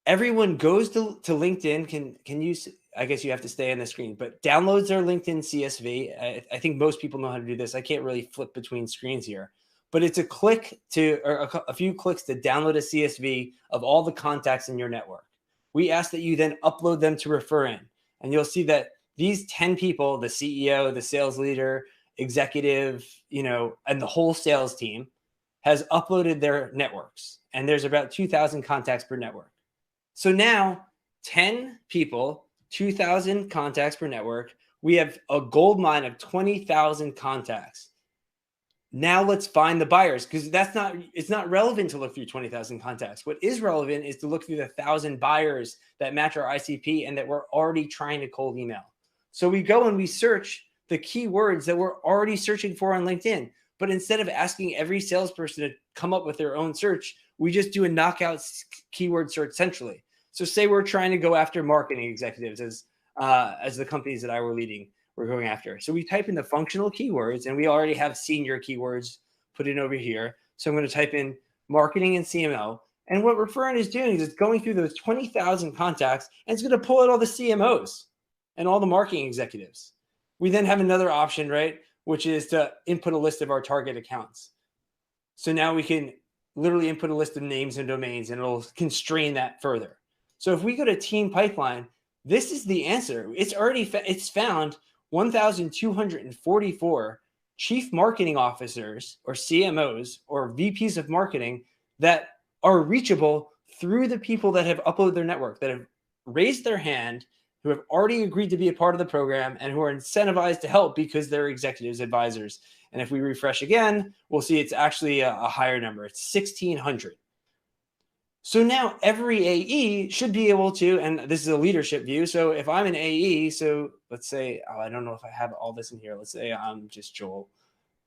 Speaker 3: Everyone goes to LinkedIn, can use, I guess you have to stay on the screen, but downloads their LinkedIn CSV. I think most people know how to do this. I can't really flip between screens here, but it's a few clicks to download a CSV of all the contacts in your network. We ask that you then upload them to Referin, and you'll see that these 10 people, the CEO, the sales leader, executive, and the whole sales team has uploaded their networks, and there's about 2,000 contacts per network. So now 10 people, 2,000 contacts per network. We have a gold mine of 20,000 contacts. Now let's find the buyers, because it's not relevant to look through 20,000 contacts. What is relevant is to look through the 1,000 buyers that match our ICP and that we're already trying to cold email. So we go and we search the keywords that we're already searching for on LinkedIn. But instead of asking every salesperson to come up with their own search, we just do a knockout keyword search centrally. So say we're trying to go after marketing executives as the companies that I were leading we're going after. So we type in the functional keywords, and we already have senior keywords put in over here. So I'm going to type in marketing and CMO. And what Referin is doing is it's going through those 20,000 contacts, and it's going to pull out all the CMOs and all the marketing executives. We then have another option, right, which is to input a list of our target accounts. So now we can literally input a list of names and domains, and it'll constrain that further. So if we go to Team Pipeline, this is the answer. It's found 1,244 chief marketing officers or CMOs or VPs of marketing that are reachable through the people that have uploaded their network, that have raised their hand, who have already agreed to be a part of the program, and who are incentivized to help because they're executives, advisors. And if we refresh again, we'll see it's actually a higher number. It's 1,600. So now every AE should be able to, and this is a leadership view. So if I'm an AE, so let's say, I don't know if I have all this in here. Let's say I'm just Joel.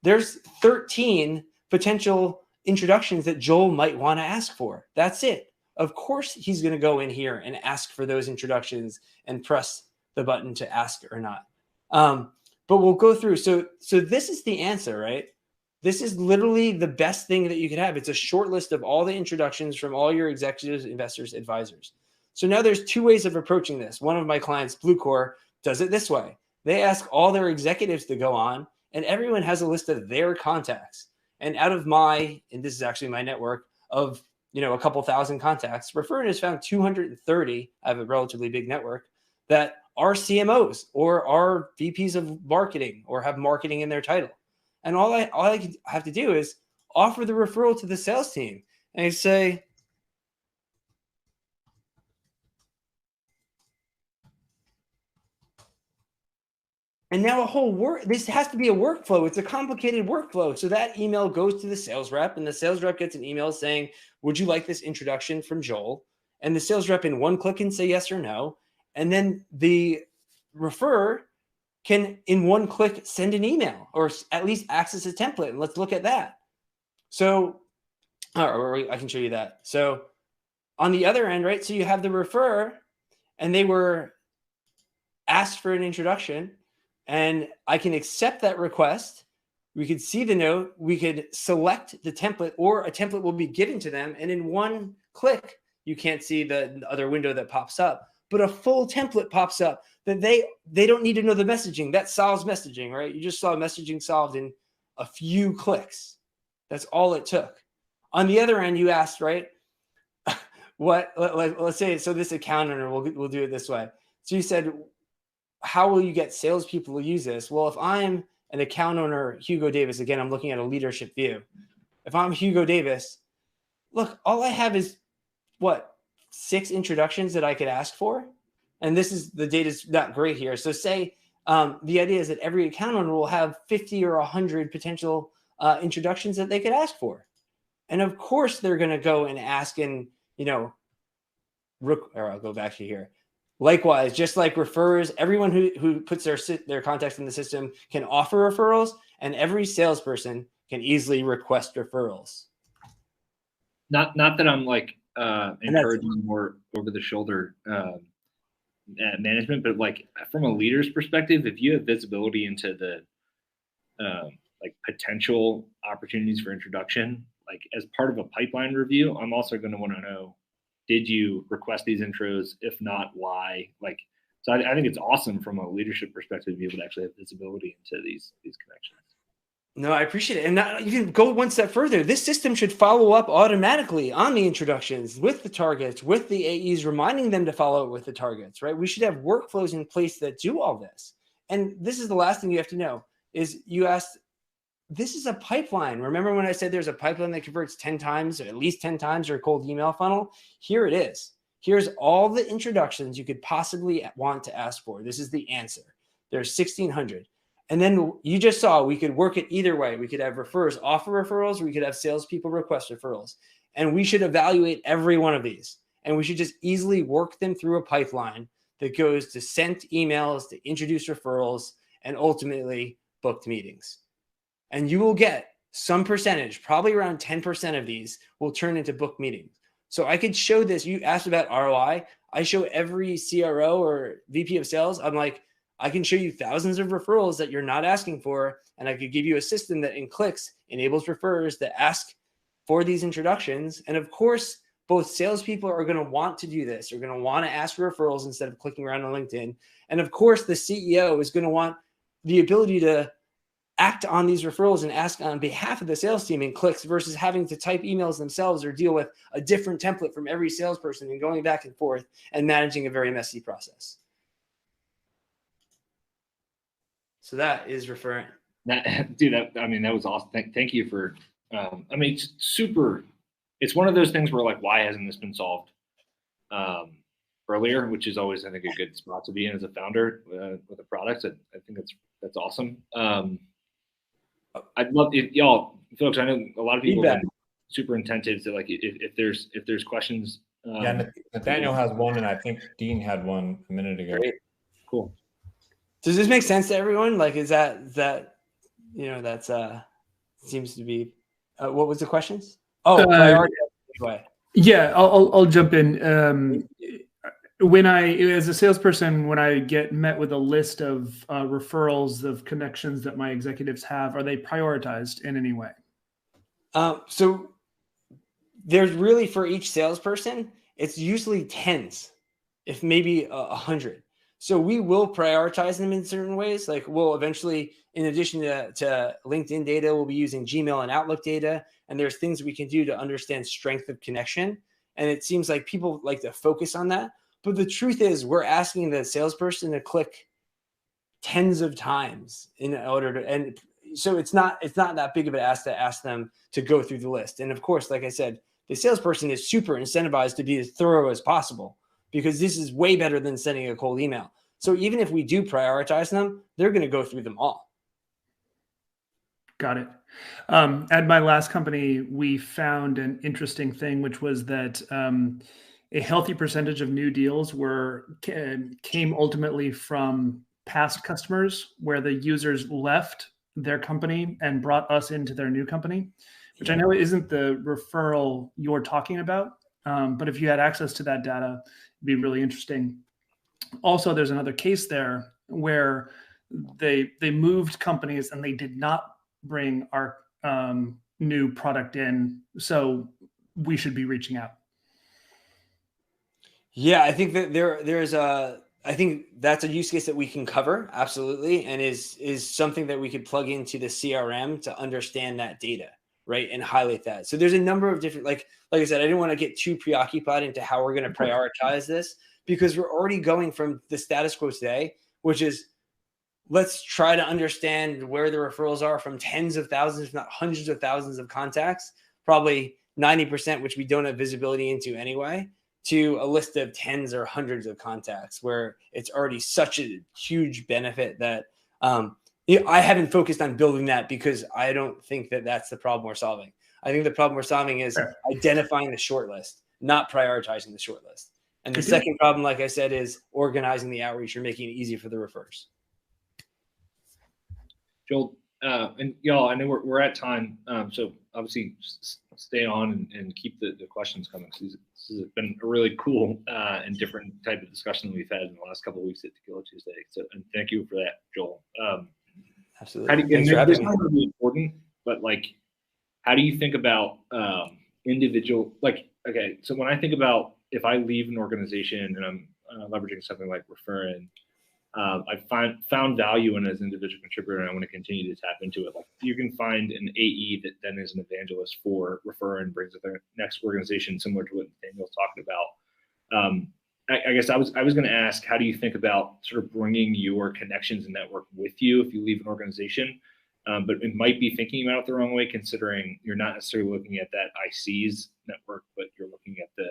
Speaker 3: There's 13 potential introductions that Joel might want to ask for. That's it. Of course, he's going to go in here and ask for those introductions and press the button to ask or not. But we'll go through. So this is the answer, right? This is literally the best thing that you could have. It's a short list of all the introductions from all your executives, investors, advisors. So now there's two ways of approaching this. One of my clients, Bluecore, does it this way. They ask all their executives to go on, and everyone has a list of their contacts. And out of and this is actually my network of, a couple thousand contacts, Referin has found 230. I have a relatively big network that are CMOs or are VPs of marketing or have marketing in their title. And all I have to do is offer the referral to the sales team. And I say, and now this has to be a workflow. It's a complicated workflow. So that email goes to the sales rep, and the sales rep gets an email saying, would you like this introduction from Joel? And the sales rep in one click can say yes or no. And then the referrer can in one click send an email or at least access a template. And let's look at that. So, or I can show you that. So on the other end, right? So you have the referrer and they were asked for an introduction, and I can accept that request. We could see the note. We could select the template, or a template will be given to them. And in one click, you can't see the other window that pops up, but a full template pops up that they don't need to know the messaging. That solves messaging, right? You just saw messaging solved in a few clicks. That's all it took. On the other end, you asked, right? Let's say, so this account owner, we'll do it this way. So you said, how will you get salespeople to use this? Well, if I'm an account owner, Hugo Davis, again, I'm looking at a leadership view. If I'm Hugo Davis, look, all I have is 6 introductions that I could ask for. And the data's not great here. So say the idea is that every account owner will have 50 or 100 potential introductions that they could ask for. And of course, they're going to go and ask or I'll go back to here. Likewise, just like referrers, everyone who puts their contacts in the system can offer referrals, and every salesperson can easily request referrals.
Speaker 2: Not that I'm encouraging more over the shoulder management, but from a leader's perspective, if you have visibility into the potential opportunities for introduction, as part of a pipeline review, I'm also going to want to know, did you request these intros? If not, why? So I think it's awesome from a leadership perspective to be able to actually have visibility into these connections.
Speaker 3: No, I appreciate it. And now you can go one step further. This system should follow up automatically on the introductions with the targets, with the AEs, reminding them to follow up with the targets, right? We should have workflows in place that do all this. And this is the last thing you have to know is you asked, this is a pipeline. Remember when I said there's a pipeline that converts 10 times, or at least 10 times your cold email funnel? Here it is. Here's all the introductions you could possibly want to ask for. This is the answer. There's 1,600. And then you just saw we could work it either way. We could have referrers offer referrals, or we could have salespeople request referrals. And we should evaluate every one of these. And we should just easily work them through a pipeline that goes to sent emails, to introduce referrals, and ultimately booked meetings. And you will get some percentage, probably around 10% of these will turn into booked meetings. So I could show this. You asked about ROI. I show every CRO or VP of sales. I'm like, I can show you thousands of referrals that you're not asking for. And I could give you a system that in clicks enables referrers to ask for these introductions. And of course, both salespeople are going to want to do this. They're going to want to ask for referrals instead of clicking around on LinkedIn. And of course, the CEO is going to want the ability to act on these referrals and ask on behalf of the sales team in clicks versus having to type emails themselves or deal with a different template from every salesperson and going back and forth and managing a very messy process. So that is Referin.
Speaker 2: Dude, that was awesome. Thank you for, it's super, it's one of those things where like, why hasn't this been solved earlier, which is always, I think, a good spot to be in as a founder with a product. I think that's awesome. I'd love it, y'all folks. I know a lot of people have been super attentive to like, if there's questions.
Speaker 1: Yeah, Nathaniel has one, and I think Dean had one a minute ago.
Speaker 3: Great.
Speaker 2: Cool.
Speaker 3: Does this make sense to everyone? Like, is that that's seems to be what was the questions? Oh, priority.
Speaker 4: Yeah, I'll jump in. When as a salesperson, when I get met with a list of referrals of connections that my executives have, are they prioritized in any way?
Speaker 3: So there's really, for each salesperson, it's usually tens, if maybe 100. So we will prioritize them in certain ways. Like we'll eventually, in addition to LinkedIn data, we'll be using Gmail and Outlook data. And there's things we can do to understand strength of connection. And it seems like people like to focus on that. But the truth is, we're asking the salesperson to click tens of times in order to, and so it's not that big of an ask to ask them to go through the list. And of course, like I said, the salesperson is super incentivized to be as thorough as possible because this is way better than sending a cold email. So even if we do prioritize them, they're going to go through them all.
Speaker 4: Got it. At my last company, we found an interesting thing, which was that a healthy percentage of new deals came ultimately from past customers where the users left their company and brought us into their new company, which I know isn't the referral you're talking about. But if you had access to that data, it'd be really interesting. Also, there's another case there where they moved companies and they did not bring our new product in. So we should be reaching out.
Speaker 3: Yeah, I think that I think that's a use case that we can cover absolutely, and is something that we could plug into the CRM to understand that data, right, and highlight that. So there's a number of different, like I said, I didn't want to get too preoccupied into how we're going to prioritize this because we're already going from the status quo today, which is let's try to understand where the referrals are from tens of thousands, if not hundreds of thousands of contacts, probably 90%, which we don't have visibility into anyway, to a list of tens or hundreds of contacts where it's already such a huge benefit that I haven't focused on building that because I don't think that that's the problem we're solving. I think the problem we're solving is identifying the short list, not prioritizing the short list. And the second problem, like I said, is organizing the outreach or making it easy for the referrers.
Speaker 2: Joel, and y'all, I know we're at time, so obviously stay on and keep the questions coming. This has been a really cool and different type of discussion that we've had in the last couple of weeks at Tequila Tuesday. So, and thank you for that, Joel.
Speaker 3: Absolutely. Thanks for having me.
Speaker 2: It's really important, but like, how do you think about individual? Like, okay, so when I think about if I leave an organization and I'm leveraging something like Referin, I found value in it as an individual contributor, and I want to continue to tap into it. Like you can find an AE that then is an evangelist for Referin, brings it their next organization, similar to what Daniel's talking about. I guess I was going to ask, how do you think about sort of bringing your connections and network with you if you leave an organization? But it might be thinking about it the wrong way, considering you're not necessarily looking at that IC's network, but you're looking at the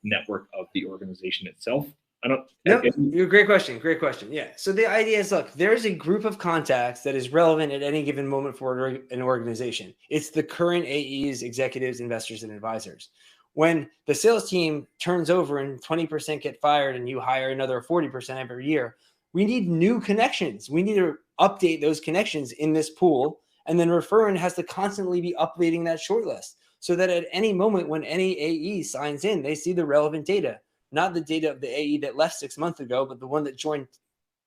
Speaker 2: network of the organization itself. I don't.
Speaker 3: No, great question. Great question. Yeah. So the idea is, look, there's a group of contacts that is relevant at any given moment for an organization. It's the current AEs, executives, investors, and advisors. When the sales team turns over and 20% get fired and you hire another 40% every year, we need new connections. We need to update those connections in this pool. And then Referin has to constantly be updating that shortlist so that at any moment when any AE signs in, they see the relevant data. Not the data of the AE that left 6 months ago, but the one that joined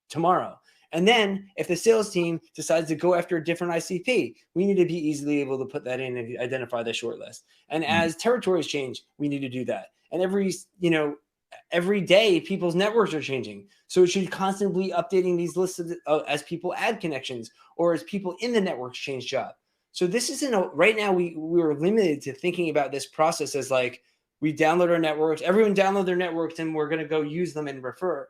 Speaker 3: tomorrow. And then if the sales team decides to go after a different ICP, we need to be easily able to put that in and identify the shortlist. And as territories change, we need to do that. And every day people's networks are changing. So it should constantly be updating these lists as people add connections or as people in the networks change job. So this isn't right now we're limited to thinking about this process as like, we download our networks, everyone download their networks, and we're going to go use them and go for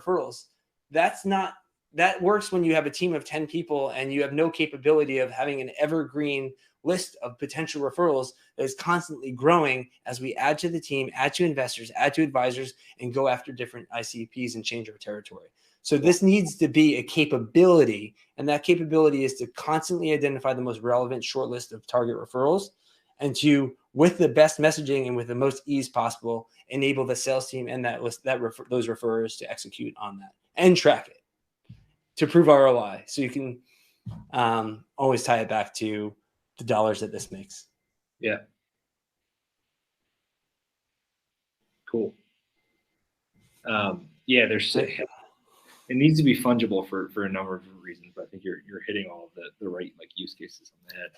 Speaker 3: referrals. That works when you have a team of 10 people and you have no capability of having an evergreen list of potential referrals that is constantly growing as we add to the team, add to investors, add to advisors, and go after different ICPs and change our territory. So this needs to be a capability, and that capability is to constantly identify the most relevant shortlist of target referrals and to, with the best messaging and with the most ease possible, enable the sales team and those referrers to execute on that and track it to prove ROI. So you can always tie it back to the dollars that this makes.
Speaker 2: Yeah. Cool. It needs to be fungible for a number of reasons, but I think you're hitting all of the right use cases on the head.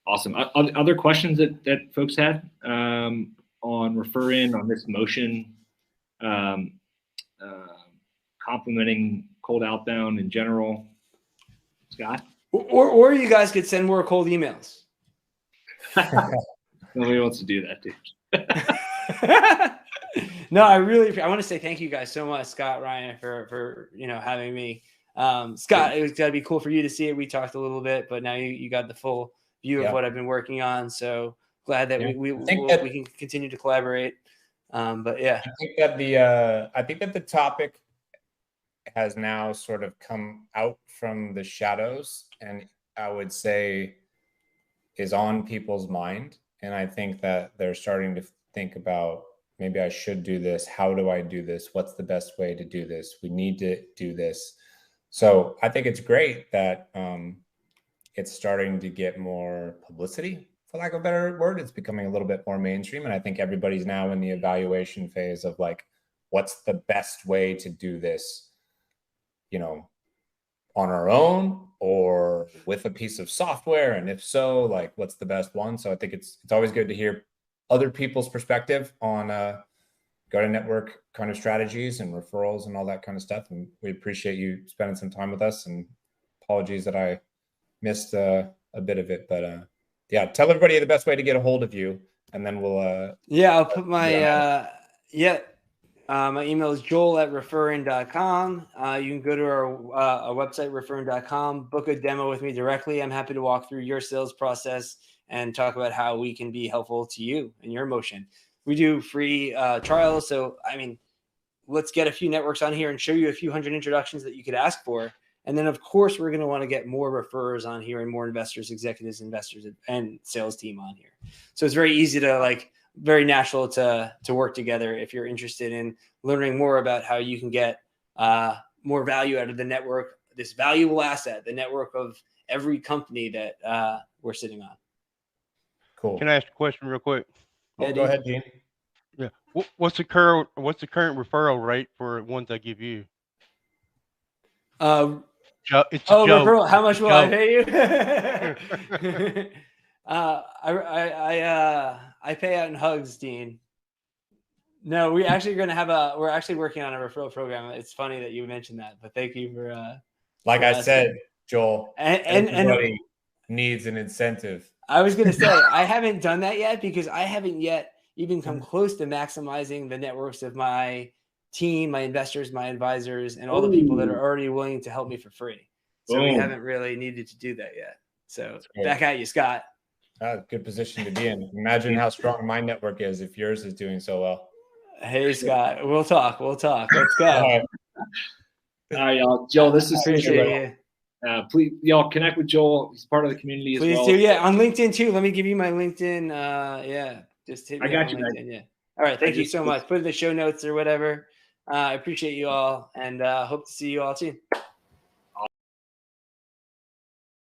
Speaker 2: Awesome. Other questions that folks had on Referin, on this motion, complementing cold outbound in general? Scott?
Speaker 3: Or you guys could send more cold emails.
Speaker 2: Nobody wants to do that, dude.
Speaker 3: No, I want to say thank you guys so much, Scott, Ryan, for having me. Scott, it was got to be cool for you to see it. We talked a little bit, but now you got the full view of what I've been working on. So glad that we can continue to collaborate. But yeah,
Speaker 1: I think that the topic has now sort of come out from the shadows, and I would say is on people's mind. And I think that they're starting to think about, maybe I should do this. How do I do this? What's the best way to do this? We need to do this. So I think it's great that it's starting to get more publicity, for lack of a better word. It's becoming a little bit more mainstream. And I think everybody's now in the evaluation phase of like, what's the best way to do this, on our own or with a piece of software? And if so, like, what's the best one? So I think it's always good to hear other people's perspective on go-to-network kind of strategies and referrals and all that kind of stuff. And we appreciate you spending some time with us, and apologies that I missed a bit of it, but tell everybody the best way to get a hold of you, and then we'll
Speaker 3: I'll put my my email is joel@referin.com. You can go to our website, referin.com, book a demo with me directly. I'm happy to walk through your sales process and talk about how we can be helpful to you in your motion. We do free trials. So, let's get a few networks on here and show you a few hundred introductions that you could ask for. And then, of course, we're going to want to get more referrers on here and more investors, executives, investors, and sales team on here. So it's very easy to very natural to work together if you're interested in learning more about how you can get more value out of the network, this valuable asset, the network of every company that we're sitting on.
Speaker 1: Cool.
Speaker 6: Can I ask a question real quick?
Speaker 1: Yeah, go ahead, Gene.
Speaker 6: Yeah. What's the current referral rate for ones I give you?
Speaker 3: It's a joke. Referral. How much will I pay you? I pay out in hugs, Dean. No, we're actually working on a referral program. It's funny that you mentioned that, but thank you for
Speaker 1: like I said, Joel, everybody needs an incentive.
Speaker 3: I was going to say, I haven't done that yet because I haven't yet even come close to maximizing the networks of my team, my investors, my advisors, and all the people that are already willing to help me for free. So we haven't really needed to do that yet. So back at you, Scott.
Speaker 1: Good position to be in. Imagine how strong my network is if yours is doing so well.
Speaker 3: Hey, Scott. We'll talk. Let's go.
Speaker 1: All
Speaker 2: right, y'all. Joel, this is
Speaker 3: Appreciate you.
Speaker 2: Please, y'all connect with Joel. He's part of the community as well.
Speaker 3: Please do. Yeah, on LinkedIn too. Let me give you my LinkedIn. Yeah, just hit me
Speaker 2: on
Speaker 3: LinkedIn. Man. Yeah. All right. Thank you so much. Put in the show notes or whatever. I appreciate you all, and hope to see you all soon.